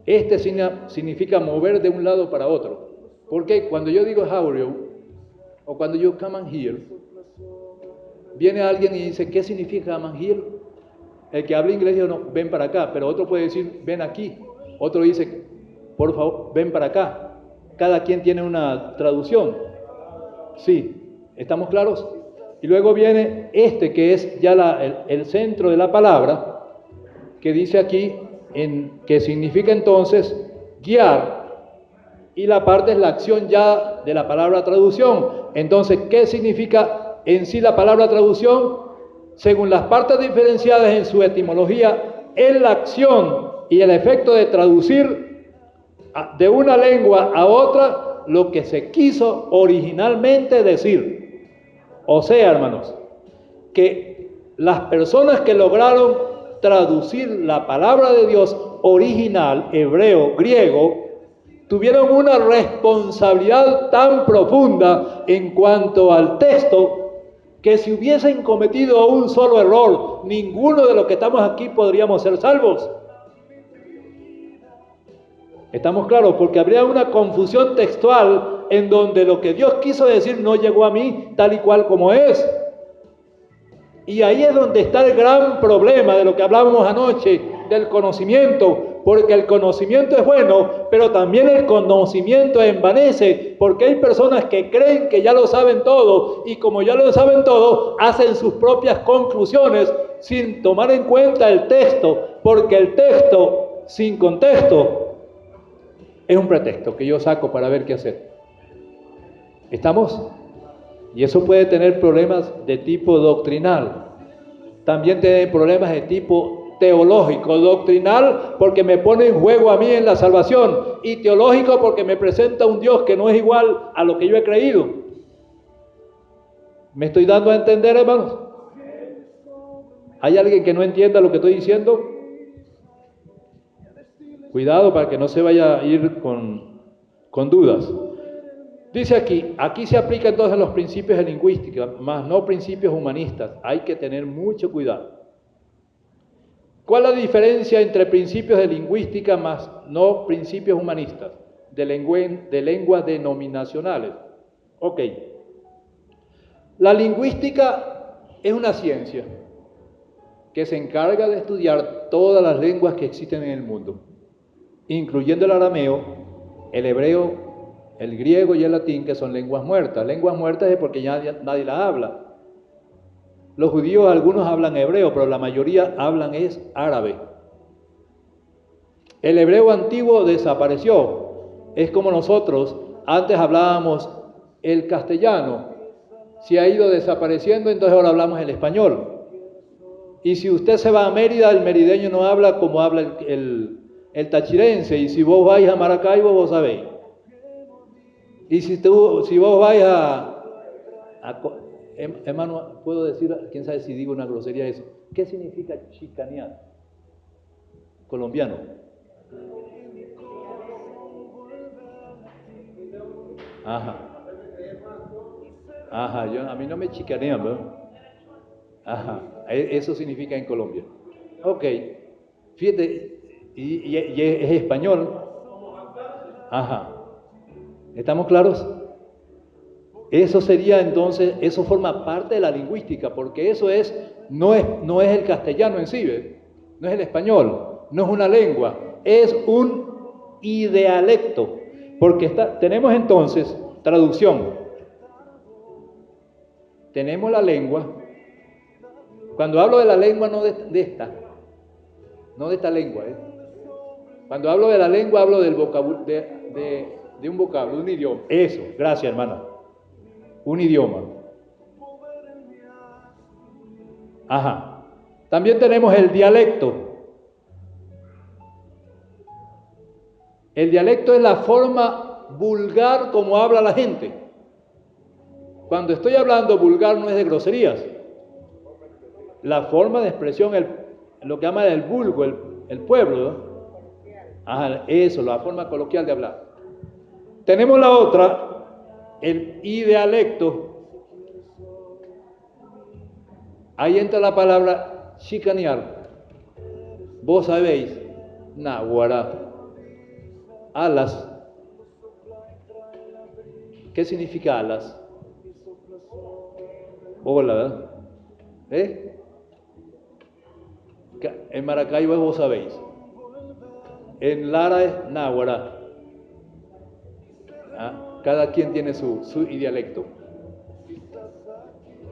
Este significa mover de un lado para otro. Porque cuando yo digo how are you, o cuando yo come and here, viene alguien y dice, ¿qué significa come and here? El que habla inglés dice, no, ven para acá, pero otro puede decir, ven aquí. Otro dice, por favor, ven para acá. Cada quien tiene una traducción. Sí, ¿estamos claros? Y luego viene que es ya el centro de la palabra, que dice aquí, que significa entonces guiar, y la parte es la acción ya de la palabra traducción. Entonces, ¿qué significa en sí la palabra traducción? Según las partes diferenciadas en su etimología, es la acción y el efecto de traducir de una lengua a otra lo que se quiso originalmente decir. O sea, hermanos, que las personas que lograron traducir la palabra de Dios original, hebreo, griego, tuvieron una responsabilidad tan profunda en cuanto al texto, que si hubiesen cometido un solo error, ninguno de los que estamos aquí podríamos ser salvos. ¿Estamos claros? Porque habría una confusión textual en donde lo que Dios quiso decir no llegó a mí tal y cual como es. Y ahí es donde está el gran problema de lo que hablábamos anoche, del conocimiento, porque el conocimiento es bueno, pero también el conocimiento envanece, porque hay personas que creen que ya lo saben todo, y como ya lo saben todo, hacen sus propias conclusiones sin tomar en cuenta el texto, porque el texto sin contexto es un pretexto que yo saco para ver qué hacer. ¿Estamos? Y eso puede tener problemas de tipo doctrinal. También tiene problemas de tipo teológico. Doctrinal porque me pone en juego a mí en la salvación. Y teológico porque me presenta un Dios que no es igual a lo que yo he creído. ¿Me estoy dando a entender, hermanos? ¿Hay alguien que no entienda lo que estoy diciendo? Cuidado para que no se vaya a ir con dudas. Dice aquí se aplican entonces los principios de lingüística, más no principios humanistas. Hay que tener mucho cuidado. ¿Cuál es la diferencia entre principios de lingüística más no principios humanistas? De lenguas denominacionales. Ok. La lingüística es una ciencia que se encarga de estudiar todas las lenguas que existen en el mundo, incluyendo el arameo, el hebreo, el griego y el latín, que son lenguas muertas. Lenguas muertas es porque ya nadie las habla. Los judíos, algunos hablan hebreo, pero la mayoría hablan es árabe. El hebreo antiguo desapareció. Es como nosotros, antes hablábamos el castellano. Se ha ido desapareciendo, entonces ahora hablamos el español. Y si usted se va a Mérida, el merideño no habla como habla el tachirense. Y si vos vais a Maracaibo, vos sabéis. Y si vos vais hermano, puedo decir, quién sabe si digo una grosería eso. ¿Qué significa chicanear? Colombiano. Ajá. Ajá, a mí no me chicanean, ¿verdad? Ajá, eso significa en Colombia. Ok, fíjate, y es español. Ajá. ¿Estamos claros? Eso sería entonces, eso forma parte de la lingüística, porque eso no es el castellano en sí, ¿ves? No es el español, no es una lengua, es un idealecto, porque tenemos entonces traducción, tenemos la lengua. Cuando hablo de la lengua, no de esta lengua, ¿eh? Cuando hablo de la lengua, hablo del vocabulario, de un vocablo, de un idioma. Eso, gracias, hermana. Un idioma. Ajá. También tenemos el dialecto. El dialecto es la forma vulgar como habla la gente. Cuando estoy hablando vulgar no es de groserías. La forma de expresión, lo que llama el vulgo, el pueblo, ¿no? Ajá, eso, la forma coloquial de hablar. Tenemos la otra, el idealecto. Ahí entra la palabra chicanear. Vos sabéis, naguará, alas. ¿Qué significa alas? Hola, ¿verdad? En Maracaibo vos sabéis. En Lara es náhuara. Cada quien tiene su dialecto.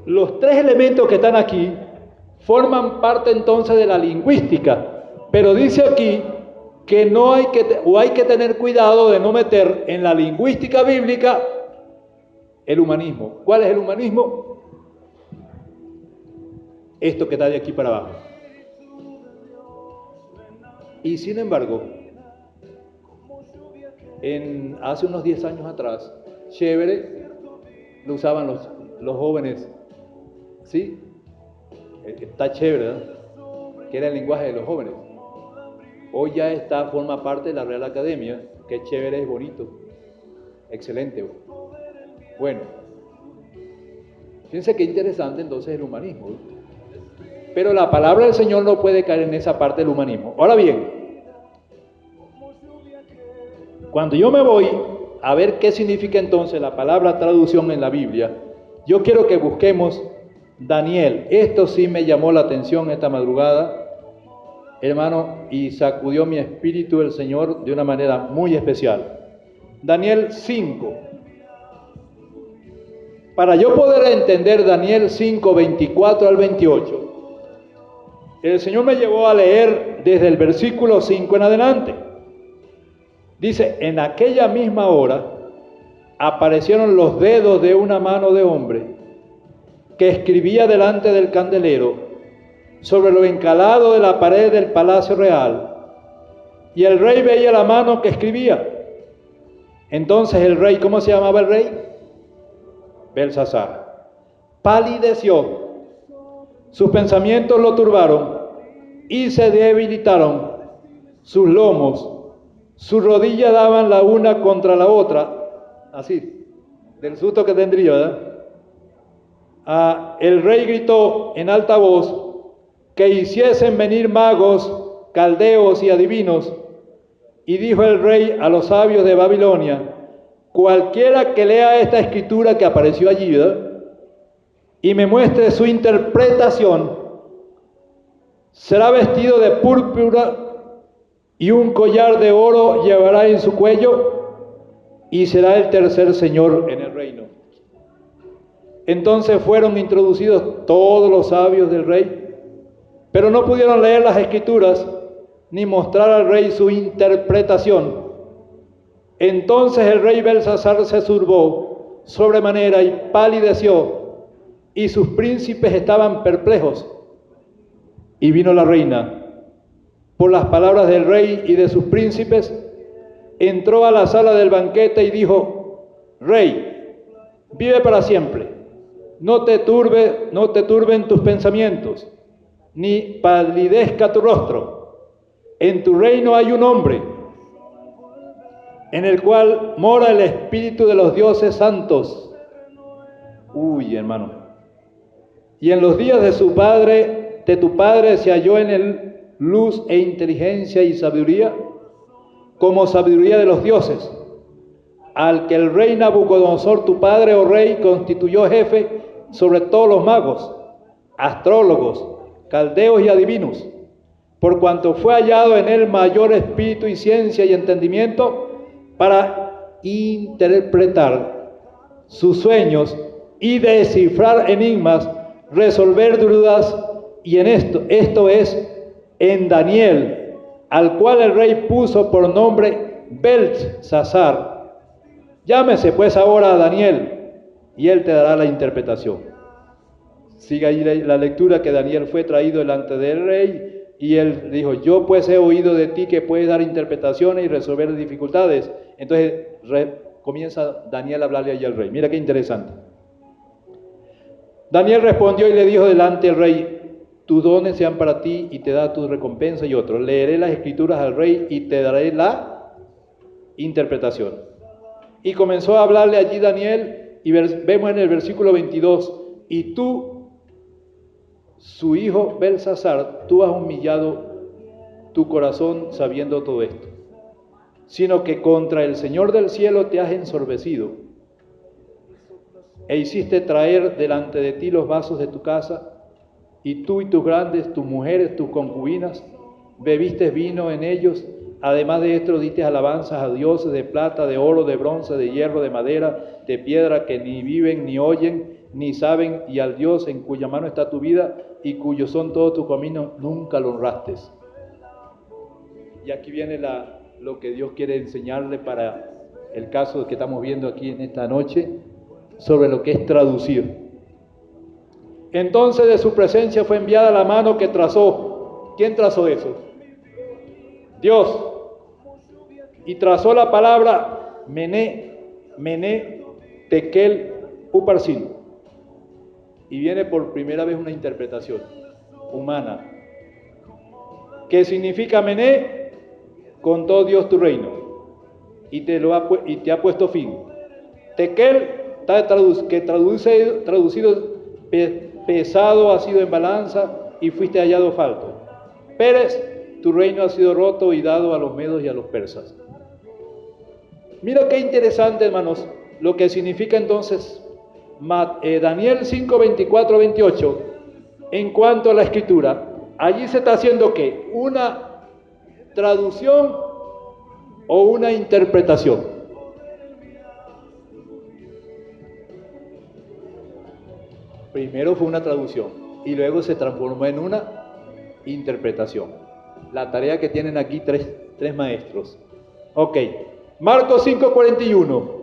Los tres elementos que están aquí forman parte entonces de la lingüística, pero dice aquí que hay que tener cuidado de no meter en la lingüística bíblica el humanismo. ¿Cuál es el humanismo? Esto que está de aquí para abajo. Y sin embargo, hace unos 10 años atrás, chévere, lo usaban los jóvenes, ¿sí? Está chévere, ¿verdad? Que era el lenguaje de los jóvenes. Hoy ya forma parte de la Real Academia, que chévere, es bonito, excelente. Bueno, fíjense qué interesante entonces el humanismo, ¿eh? Pero la palabra del Señor no puede caer en esa parte del humanismo. Ahora bien, cuando yo me voy a ver qué significa entonces la palabra traducción en la Biblia, yo quiero que busquemos Daniel, esto sí me llamó la atención esta madrugada, hermano, y sacudió mi espíritu el Señor de una manera muy especial. Daniel 5. Para yo poder entender Daniel 5, 24 al 28, el Señor me llevó a leer desde el versículo 5 en adelante. Dice, en aquella misma hora aparecieron los dedos de una mano de hombre que escribía delante del candelero sobre lo encalado de la pared del palacio real, y el rey veía la mano que escribía. Entonces el rey, ¿cómo se llamaba el rey? Belsasar. Palideció, sus pensamientos lo turbaron y se debilitaron sus lomos, sus rodillas daban la una contra la otra, así, del susto que tendría, ¿verdad? El rey gritó en alta voz que hiciesen venir magos, caldeos y adivinos, y dijo el rey a los sabios de Babilonia, cualquiera que lea esta escritura que apareció allí, ¿verdad?, y me muestre su interpretación, será vestido de púrpura y un collar de oro llevará en su cuello, y será el tercer señor en el reino. Entonces fueron introducidos todos los sabios del rey, pero no pudieron leer las escrituras ni mostrar al rey su interpretación. Entonces el rey Belsasar se turbó sobremanera y palideció, y sus príncipes estaban perplejos. Y vino la reina, por las palabras del rey y de sus príncipes, entró a la sala del banquete y dijo, Rey, vive para siempre, no te turben tus pensamientos, ni palidezca tu rostro. En tu reino hay un hombre, en el cual mora el espíritu de los dioses santos. Uy, hermano. Y en los días de tu padre se halló en él luz e inteligencia y sabiduría, como sabiduría de los dioses, al que el rey Nabucodonosor, tu padre, oh rey, constituyó jefe sobre todos los magos, astrólogos, caldeos y adivinos, por cuanto fue hallado en él mayor espíritu y ciencia y entendimiento para interpretar sus sueños y descifrar enigmas, resolver dudas, y en esto es en Daniel, al cual el rey puso por nombre Belsasar. Llámese pues ahora a Daniel, y él te dará la interpretación. Sigue ahí la lectura, que Daniel fue traído delante del rey, y él dijo, yo pues he oído de ti que puedes dar interpretaciones y resolver dificultades. Entonces comienza Daniel a hablarle ahí al rey. Mira qué interesante. Daniel respondió y le dijo delante del rey, tus dones sean para ti y te da tu recompensa. Y otro, leeré las escrituras al rey y te daré la interpretación. Y comenzó a hablarle allí Daniel, y vemos en el versículo 22, y tú, su hijo Belsasar, tú has humillado tu corazón sabiendo todo esto, sino que contra el Señor del cielo te has ensorbecido, e hiciste traer delante de ti los vasos de tu casa, y tú y tus grandes, tus mujeres, tus concubinas, bebiste vino en ellos. Además de esto diste alabanzas a dioses de plata, de oro, de bronce, de hierro, de madera, de piedra, que ni viven, ni oyen, ni saben, y al Dios en cuya mano está tu vida y cuyos son todos tus caminos, nunca lo honraste. Y aquí viene lo que Dios quiere enseñarle para el caso que estamos viendo aquí en esta noche, sobre lo que es traducir. Entonces de su presencia fue enviada la mano que trazó. ¿Quién trazó eso? Dios. Y trazó la palabra Mené, Tekel, Uparsin. Y viene por primera vez una interpretación humana. ¿Qué significa Mené? Contó Dios tu reino y te ha puesto fin. Tekel, que traducido pesado ha sido en balanza y fuiste hallado falto. Pérez, tu reino ha sido roto y dado a los medos y a los persas. Mira qué interesante, hermanos, lo que significa entonces Daniel 5, 24, 28, en cuanto a la escritura, allí se está haciendo ¿qué? ¿Una traducción o una interpretación? Primero fue una traducción y luego se transformó en una interpretación. La tarea que tienen aquí tres maestros. Ok, Marcos 5, 41.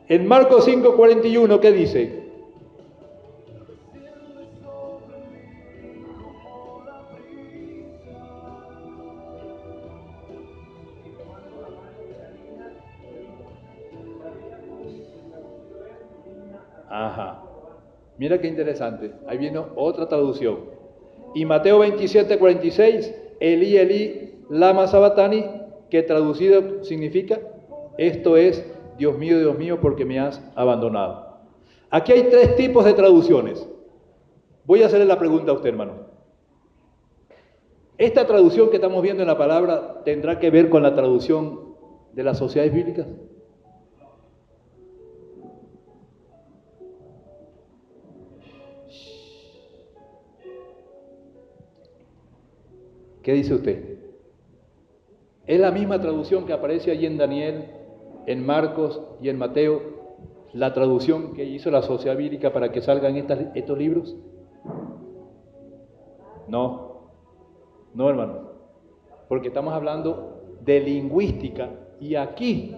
En Marcos 5, 41, ¿qué dice? Ajá. Mira qué interesante. Ahí viene otra traducción. Y Mateo 27, 46, Elí, Elí, lama sabatani, que traducido significa, esto es, Dios mío, ¿por qué me has abandonado? Aquí hay tres tipos de traducciones. Voy a hacerle la pregunta a usted, hermano. ¿Esta traducción que estamos viendo en la palabra tendrá que ver con la traducción de las sociedades bíblicas? ¿Qué dice usted? ¿Es la misma traducción que aparece allí en Daniel, en Marcos y en Mateo, la traducción que hizo la sociedad bíblica para que salgan estos libros? No, hermano, porque estamos hablando de lingüística y aquí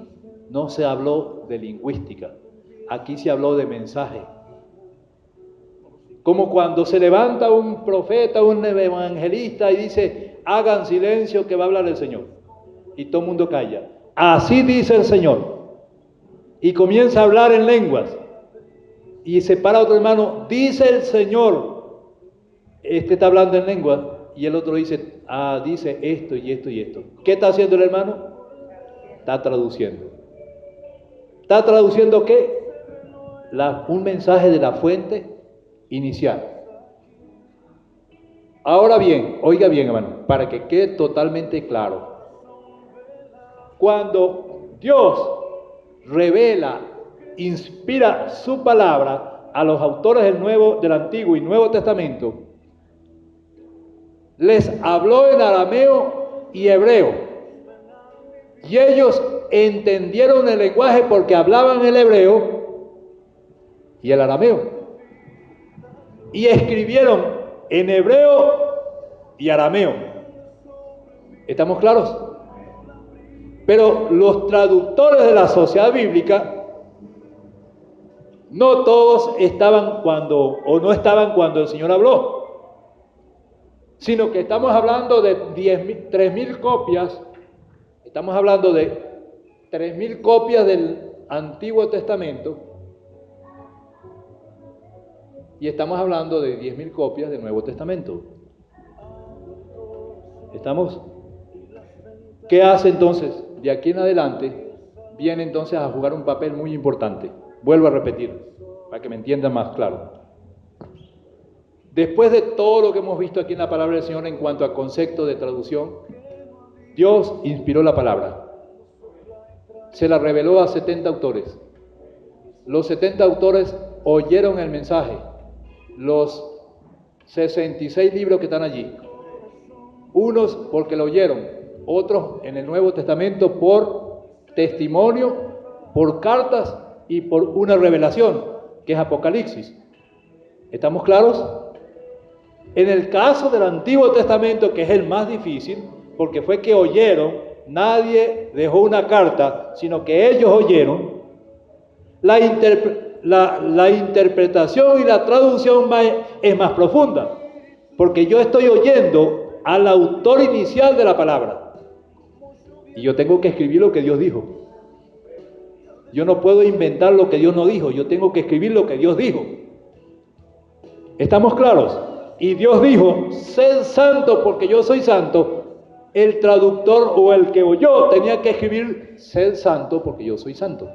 no se habló de lingüística, aquí se habló de mensaje. Como cuando se levanta un profeta, un evangelista y dice, hagan silencio que va a hablar el Señor. Y todo el mundo calla. Así dice el Señor. Y comienza a hablar en lenguas. Y se para otro hermano, dice el Señor. Este está hablando en lenguas. Y el otro dice, dice esto y esto y esto. ¿Qué está haciendo el hermano? Está traduciendo. ¿Está traduciendo qué? Un mensaje de la fuente inicial. Ahora bien, oiga bien, hermano, para que quede totalmente claro. Cuando Dios revela, inspira su palabra a los autores del Antiguo y Nuevo Testamento, les habló en arameo y hebreo. Y ellos entendieron el lenguaje porque hablaban el hebreo y el arameo. Y escribieron en hebreo y arameo. ¿Estamos claros? Pero los traductores de la sociedad bíblica no todos estaban no estaban cuando el Señor habló, sino que estamos hablando de 3.000 copias, estamos hablando de 3.000 copias del Antiguo Testamento y estamos hablando de 10.000 copias del Nuevo Testamento. ¿Estamos? ¿Qué hace entonces? De aquí en adelante viene entonces a jugar un papel muy importante. Vuelvo a repetir, para que me entiendan más claro. Después de todo lo que hemos visto aquí en la palabra del Señor en cuanto a concepto de traducción, Dios inspiró la palabra. Se la reveló a 70 autores. Los 70 autores oyeron el mensaje. Los 66 libros que están allí. Unos porque lo oyeron, otros en el Nuevo Testamento por testimonio, por cartas y por una revelación, que es Apocalipsis. ¿Estamos claros? En el caso del Antiguo Testamento, que es el más difícil, porque fue que oyeron, nadie dejó una carta, sino que ellos oyeron, la interpretación y la traducción es más profunda, porque yo estoy oyendo al autor inicial de la palabra, y yo tengo que escribir lo que Dios dijo. Yo no puedo inventar lo que Dios no dijo, yo tengo que escribir lo que Dios dijo. ¿Estamos claros? Y Dios dijo, sed santo porque yo soy santo. El traductor o el que oyó tenía que escribir, sed santo porque yo soy santo.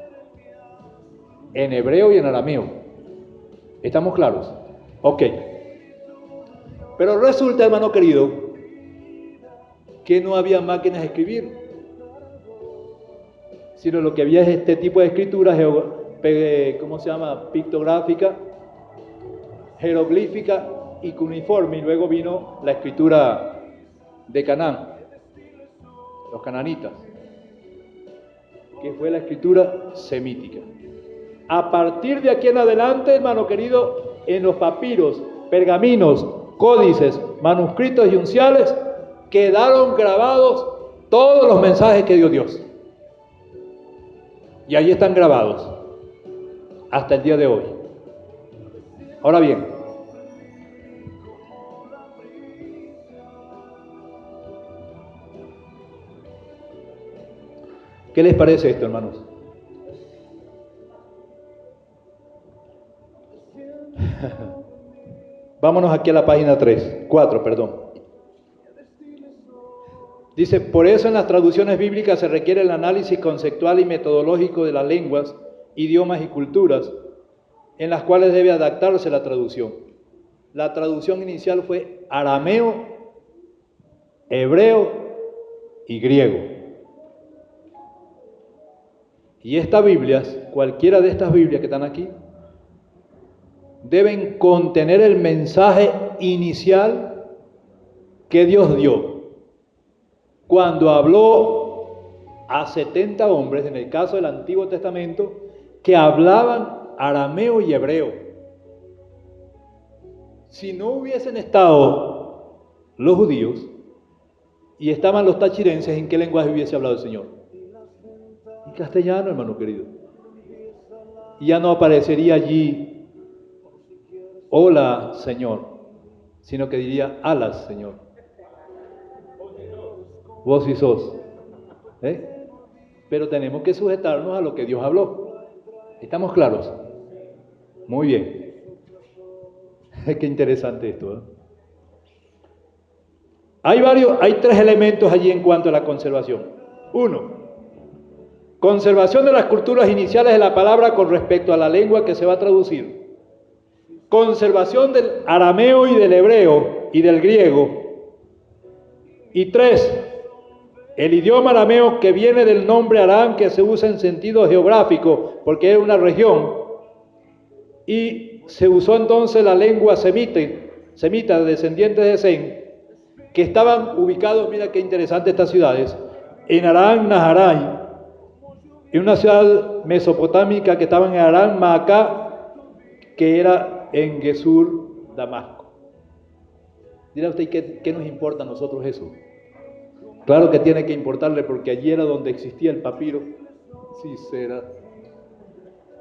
En hebreo y en arameo. ¿Estamos claros? Ok. Pero resulta, hermano querido, que no había máquinas de escribir, sino lo que había es este tipo de escritura ¿cómo se llama? Pictográfica, jeroglífica y cuneiforme, y luego vino la escritura de Canaán, los cananitas, que fue la escritura semítica. A partir de aquí en adelante, hermano querido, en los papiros, pergaminos, códices, manuscritos y unciales, quedaron grabados todos los mensajes que dio Dios. Y ahí están grabados, hasta el día de hoy. Ahora bien, ¿qué les parece esto, hermanos? Vámonos aquí a la página 4, perdón. Dice, por eso en las traducciones bíblicas se requiere el análisis conceptual y metodológico de las lenguas, idiomas y culturas en las cuales debe adaptarse la traducción. La traducción inicial fue arameo, hebreo y griego. Y estas Biblias, cualquiera de estas Biblias que están aquí, deben contener el mensaje inicial que Dios dio cuando habló a 70 hombres, en el caso del Antiguo Testamento, que hablaban arameo y hebreo. Si no hubiesen estado los judíos y estaban los tachirenses, ¿en qué lenguaje hubiese hablado el Señor? En castellano, hermano querido. Y ya no aparecería allí, hola, Señor, sino que diría, alas, Señor. Vos y sos. Pero tenemos que sujetarnos a lo que Dios habló. ¿Estamos claros? Muy bien. Qué interesante esto, ¿eh? Hay 3 elementos allí en cuanto a la conservación. 1. Conservación de las culturas iniciales de la palabra con respecto a la lengua que se va a traducir. Conservación del arameo y del hebreo y del griego. Y 3. El idioma arameo, que viene del nombre Aram, que se usa en sentido geográfico porque es una región, y se usó entonces la lengua semita, descendientes de Sem, que estaban ubicados, mira qué interesante estas ciudades, en Aram Naharai, en una ciudad mesopotámica que estaba en Aram Maacá, que era en Gesur, Damasco. Dirá usted, ¿qué nos importa a nosotros eso? Claro que tiene que importarle, porque allí era donde existía el papiro. Sí, será.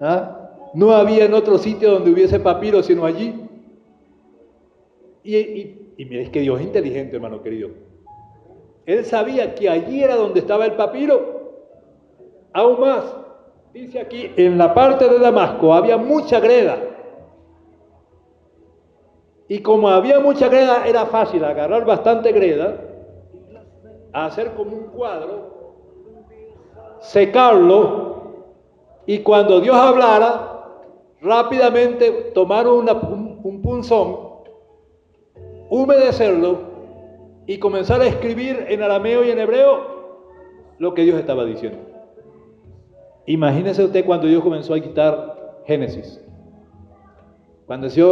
¿Ah? No había en otro sitio donde hubiese papiro sino allí. Y mire, es que Dios es inteligente, hermano querido. Él sabía que allí era donde estaba el papiro. Aún más, dice aquí, en la parte de Damasco había mucha greda. Y como había mucha greda, era fácil agarrar bastante greda, hacer como un cuadro, secarlo, y cuando Dios hablara, rápidamente tomar un punzón, humedecerlo y comenzar a escribir en arameo y en hebreo lo que Dios estaba diciendo. Imagínese usted cuando Dios comenzó a quitar Génesis. Cuando decía,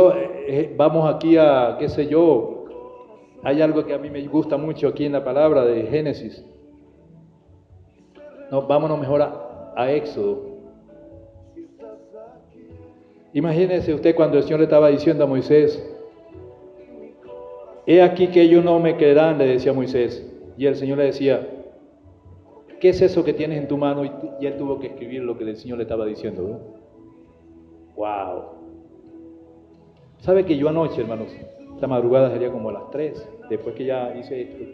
vamos aquí a, qué sé yo, hay algo que a mí me gusta mucho aquí en la palabra de Génesis. No, vámonos mejor a Éxodo. Imagínese usted cuando el Señor le estaba diciendo a Moisés, he aquí que ellos no me creerán, le decía Moisés. Y el Señor le decía, ¿qué es eso que tienes en tu mano? Y él tuvo que escribir lo que el Señor le estaba diciendo, ¿no? ¡Wow! ¿Sabe que yo anoche, hermanos, esta madrugada sería como a las 3, después que ya hice esto,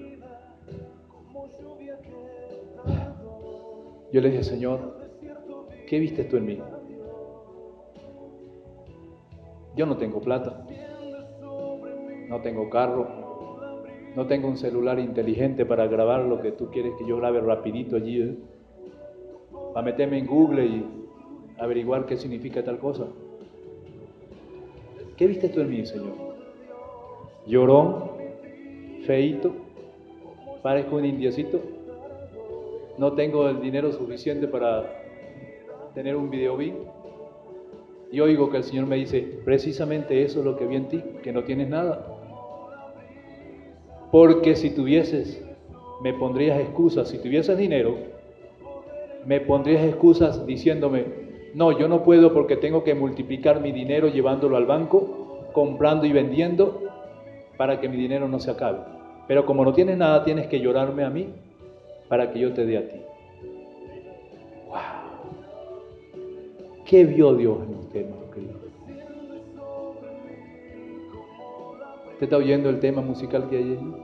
yo le dije, Señor, ¿qué viste tú en mí? Yo no tengo plata, no tengo carro, no tengo un celular inteligente para grabar lo que tú quieres que yo grabe rapidito allí, para meterme en Google y averiguar qué significa tal cosa. ¿Qué viste tú en mí, Señor? Llorón, feíto, parezco un indiecito, no tengo el dinero suficiente para tener un videobeam, Y oigo que el Señor me dice, precisamente eso es lo que vi en ti, que no tienes nada. Porque si tuvieses, me pondrías excusas. Si tuvieses dinero, me pondrías excusas diciéndome, no, yo no puedo porque tengo que multiplicar mi dinero llevándolo al banco, comprando y vendiendo, para que mi dinero no se acabe. Pero como no tienes nada, tienes que llorarme a mí para que yo te dé a ti. ¡Wow! ¿Qué vio Dios en usted, hermano querido? ¿Usted está oyendo el tema musical que hay allí?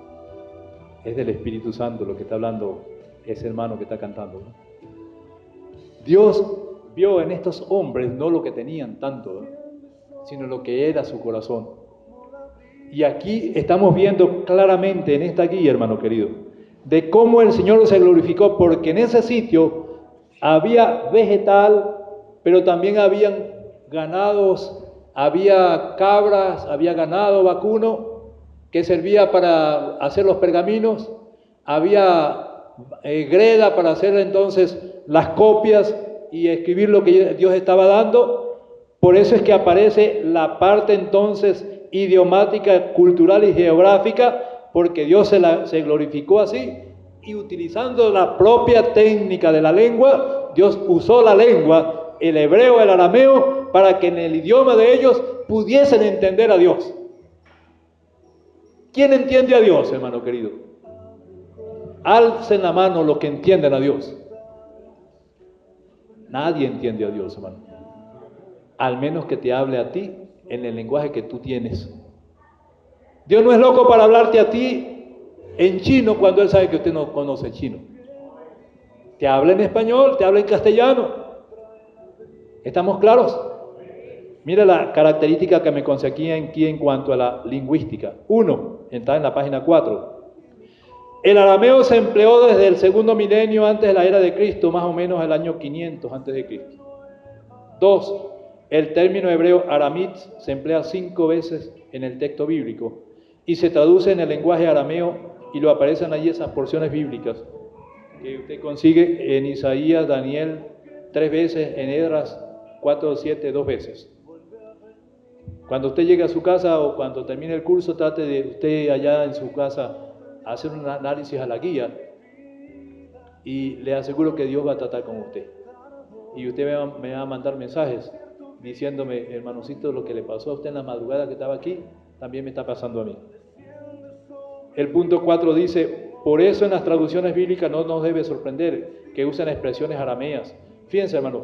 Es del Espíritu Santo lo que está hablando ese hermano que está cantando, ¿no? Dios vio en estos hombres no lo que tenían tanto, ¿no?, sino lo que era su corazón. Y aquí estamos viendo claramente en esta guía, hermano querido, de cómo el Señor se glorificó, porque en ese sitio había vegetal, pero también habían ganados, había cabras, había ganado vacuno que servía para hacer los pergaminos, había greda para hacer entonces las copias y escribir lo que Dios estaba dando. Por eso es que aparece la parte entonces idiomática, cultural y geográfica, porque Dios se glorificó así, y utilizando la propia técnica de la lengua, Dios usó la lengua, el hebreo, el arameo, para que en el idioma de ellos pudiesen entender a Dios. ¿Quién entiende a Dios, hermano querido? Alcen la mano los que entienden a Dios. Nadie entiende a Dios, hermano, al menos que te hable a ti en el lenguaje que tú tienes. Dios no es loco para hablarte a ti en chino cuando Él sabe que usted no conoce chino. Te habla en español, te habla en castellano. ¿Estamos claros? Mira la característica que me conseguí aquí en cuanto a la lingüística. 1, está en la página 4. El arameo se empleó desde el segundo milenio antes de la era de Cristo, más o menos el año 500 antes de Cristo. 2. El término hebreo aramit se emplea 5 veces en el texto bíblico y se traduce en el lenguaje arameo, y lo aparecen allí esas porciones bíblicas que usted consigue en Isaías, Daniel 3 veces, en Esdras 4 o 7 2 veces. Cuando usted llegue a su casa o cuando termine el curso, trate de usted allá en su casa hacer un análisis a la guía, y le aseguro que Dios va a tratar con usted. Y usted me va a mandar mensajes diciéndome, hermanocito, lo que le pasó a usted en la madrugada que estaba aquí, también me está pasando a mí. El punto 4 dice, por eso en las traducciones bíblicas no nos debe sorprender que usen expresiones arameas. Fíjense, hermanos,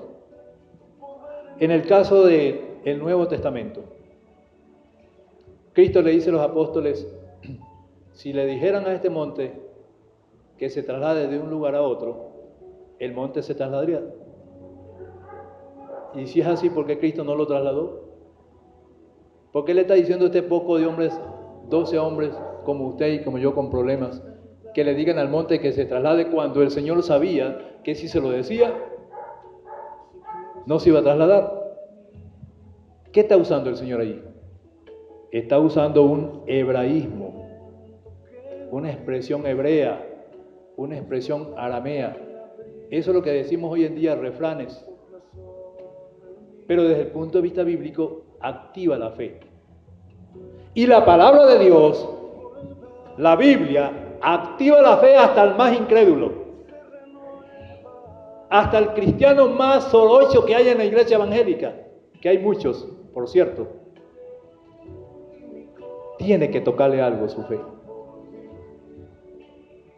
en el caso del Nuevo Testamento, Cristo le dice a los apóstoles, si le dijeran a este monte que se traslade de un lugar a otro, el monte se trasladaría. Y si es así, ¿por qué Cristo no lo trasladó? ¿Por qué le está diciendo a este poco de hombres, 12 hombres como usted y como yo con problemas, que le digan al monte que se traslade, cuando el Señor sabía que si se lo decía, no se iba a trasladar? ¿Qué está usando el Señor ahí? Está usando un hebraísmo, una expresión hebrea, una expresión aramea. Eso es lo que decimos hoy en día, refranes. Pero desde el punto de vista bíblico, activa la fe. Y la palabra de Dios, la Biblia, activa la fe hasta el más incrédulo. Hasta el cristiano más sorocho que hay en la iglesia evangélica, que hay muchos, por cierto, tiene que tocarle algo a su fe.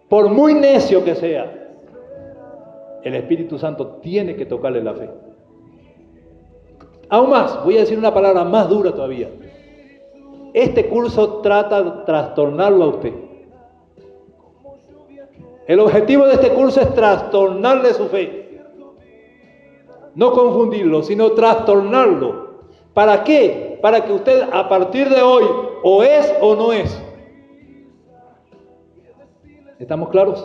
Por muy necio que sea, el Espíritu Santo tiene que tocarle la fe. Aún más, voy a decir una palabra más dura todavía. Este curso trata de trastornarlo a usted. El objetivo de este curso es trastornarle su fe. No confundirlo, sino trastornarlo. ¿Para qué? Para que usted a partir de hoy o es o no es. ¿Estamos claros?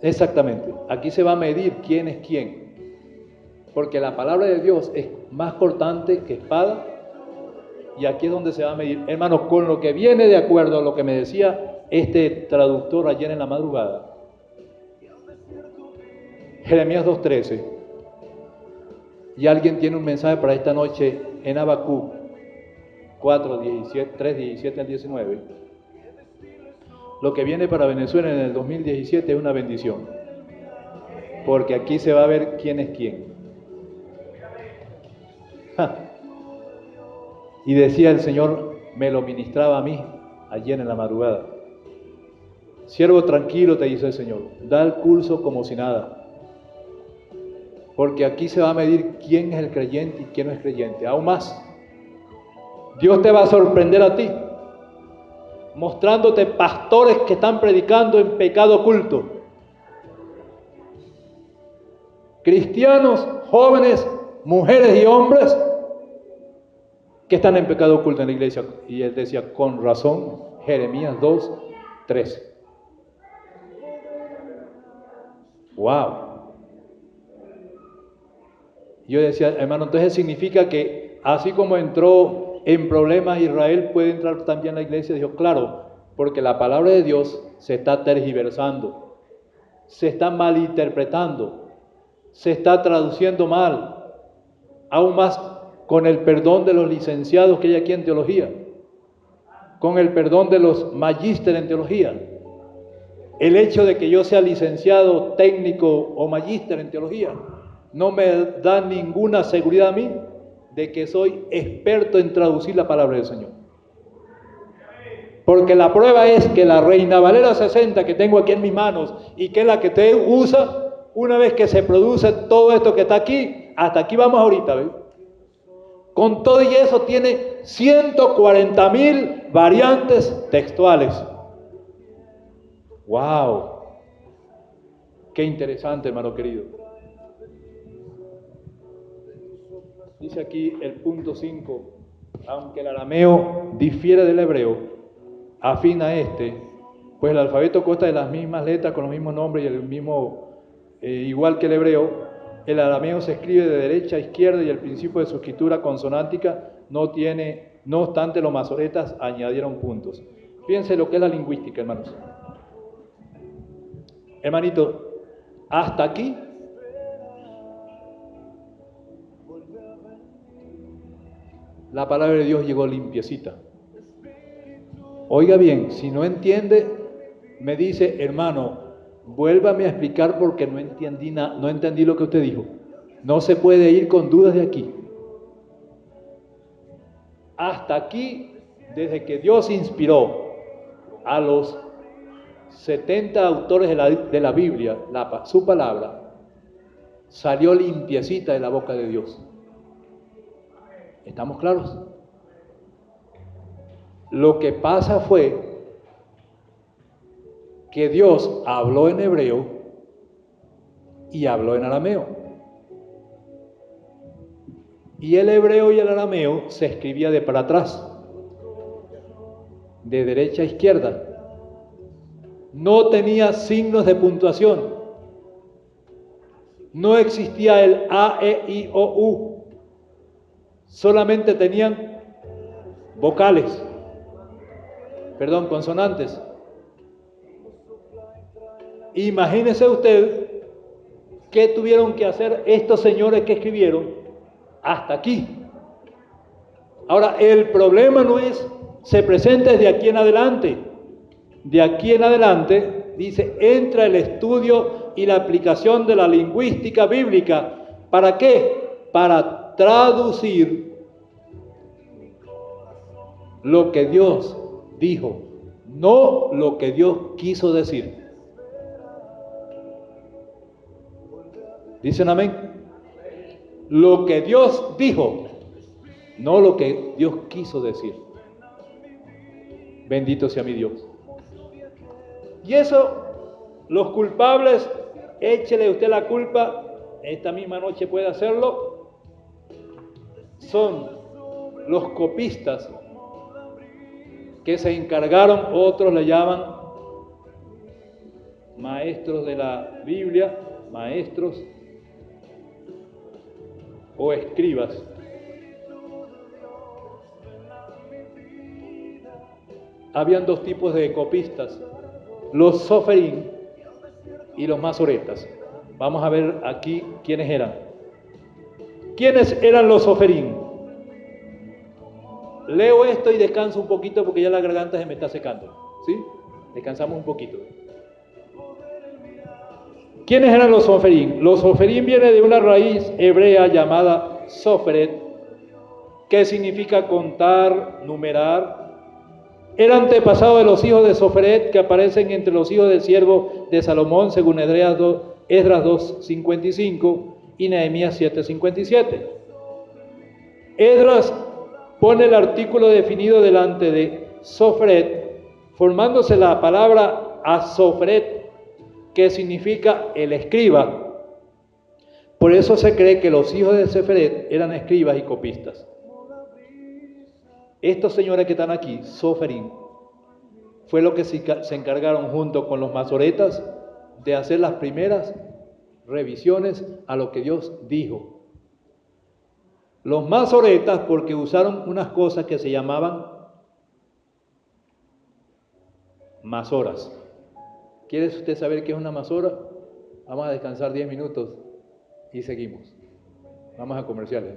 Exactamente. Aquí se va a medir quién es quién. Porque la palabra de Dios es más cortante que espada, y aquí es donde se va a medir, hermanos, con lo que viene de acuerdo a lo que me decía este traductor ayer en la madrugada. Jeremías 2:13. Y alguien tiene un mensaje para esta noche en Habacuc 3, 17 al 19. Lo que viene para Venezuela en el 2017 es una bendición, porque aquí se va a ver quién es quién. ¡Ja! Y decía el Señor, me lo ministraba a mí ayer en la madrugada. Siervo tranquilo, te dice el Señor, da el curso como si nada, porque aquí se va a medir quién es el creyente y quién no es creyente. Aún más, Dios te va a sorprender a ti, mostrándote pastores que están predicando en pecado oculto. Cristianos, jóvenes, mujeres y hombres que están en pecado oculto en la iglesia. Y él decía, con razón, Jeremías 2, 3. ¡Wow! Yo decía, hermano, entonces significa que así como entró en problemas Israel, puede entrar también la iglesia. Dijo, claro, porque la palabra de Dios se está tergiversando, se está malinterpretando, se está traduciendo mal, aún más con el perdón de los licenciados que hay aquí en teología, con el perdón de los magísteres en teología. El hecho de que yo sea licenciado, técnico o magíster en teología no me da ninguna seguridad a mí de que soy experto en traducir la palabra del Señor. Porque la prueba es que la Reina Valera 60 que tengo aquí en mis manos y que es la que te usa, una vez que se produce todo esto que está aquí, hasta aquí vamos ahorita, ¿ves? Con todo y eso tiene 140,000 variantes textuales. ¡Wow! ¡Qué interesante, hermano querido! Dice aquí el punto 5, aunque el arameo difiere del hebreo, afina pues el alfabeto consta de las mismas letras con los mismos nombres y el mismo, igual que el hebreo. El arameo se escribe de derecha a izquierda y el principio de su escritura consonántica no obstante los masoretas añadieron puntos. Fíjense lo que es la lingüística, hermanos. Hermanito, hasta aquí la palabra de Dios llegó limpiecita. Oiga bien, si no entiende, me dice, hermano, vuélvame a explicar porque no entendí lo que usted dijo. No se puede ir con dudas de aquí. Hasta aquí, desde que Dios inspiró a los 70 autores de la Biblia, su palabra, salió limpiecita de la boca de Dios. ¿Estamos claros? Lo que pasa fue que Dios habló en hebreo y habló en arameo. Y el hebreo y el arameo se escribía de para atrás, de derecha a izquierda. No tenía signos de puntuación. No existía el A, E, I, O, U. Solamente tenían consonantes. Imagínese usted qué tuvieron que hacer estos señores que escribieron hasta aquí. Ahora, el problema se presenta desde aquí en adelante. De aquí en adelante, dice, entra el estudio y la aplicación de la lingüística bíblica. ¿Para qué? Para traducir lo que Dios dijo, no lo que Dios quiso decir. ¿Dicen amén? Lo que Dios dijo, no lo que Dios quiso decir. Bendito sea mi Dios. Y eso, los culpables, échele usted la culpa, esta misma noche puede hacerlo, son los copistas que se encargaron, otros le llaman maestros de la Biblia, maestros o escribas. Habían dos tipos de copistas, los soferín y los masoretas. Vamos a ver aquí quiénes eran. ¿Quiénes eran los Soferim? Leo esto y descanso un poquito porque ya la garganta se me está secando. ¿Sí? Descansamos un poquito. ¿Quiénes eran los Soferim? Los Soferim viene de una raíz hebrea llamada Soferet, que significa contar, numerar. Era antepasado de los hijos de Soferet, que aparecen entre los hijos del siervo de Salomón, según Esdras 2:55 y Nehemías 7:57. Esdras pone el artículo definido delante de Soferet, formándose la palabra Asoferet, que significa el escriba. Por eso se cree que los hijos de Soferet eran escribas y copistas. Estos señores que están aquí, Soferim, fue lo que se encargaron junto con los masoretas de hacer las primeras revisiones a lo que Dios dijo. Los masoretas porque usaron unas cosas que se llamaban masoras. ¿Quiere usted saber qué es una masora? Vamos a descansar 10 minutos y seguimos. Vamos a comerciales.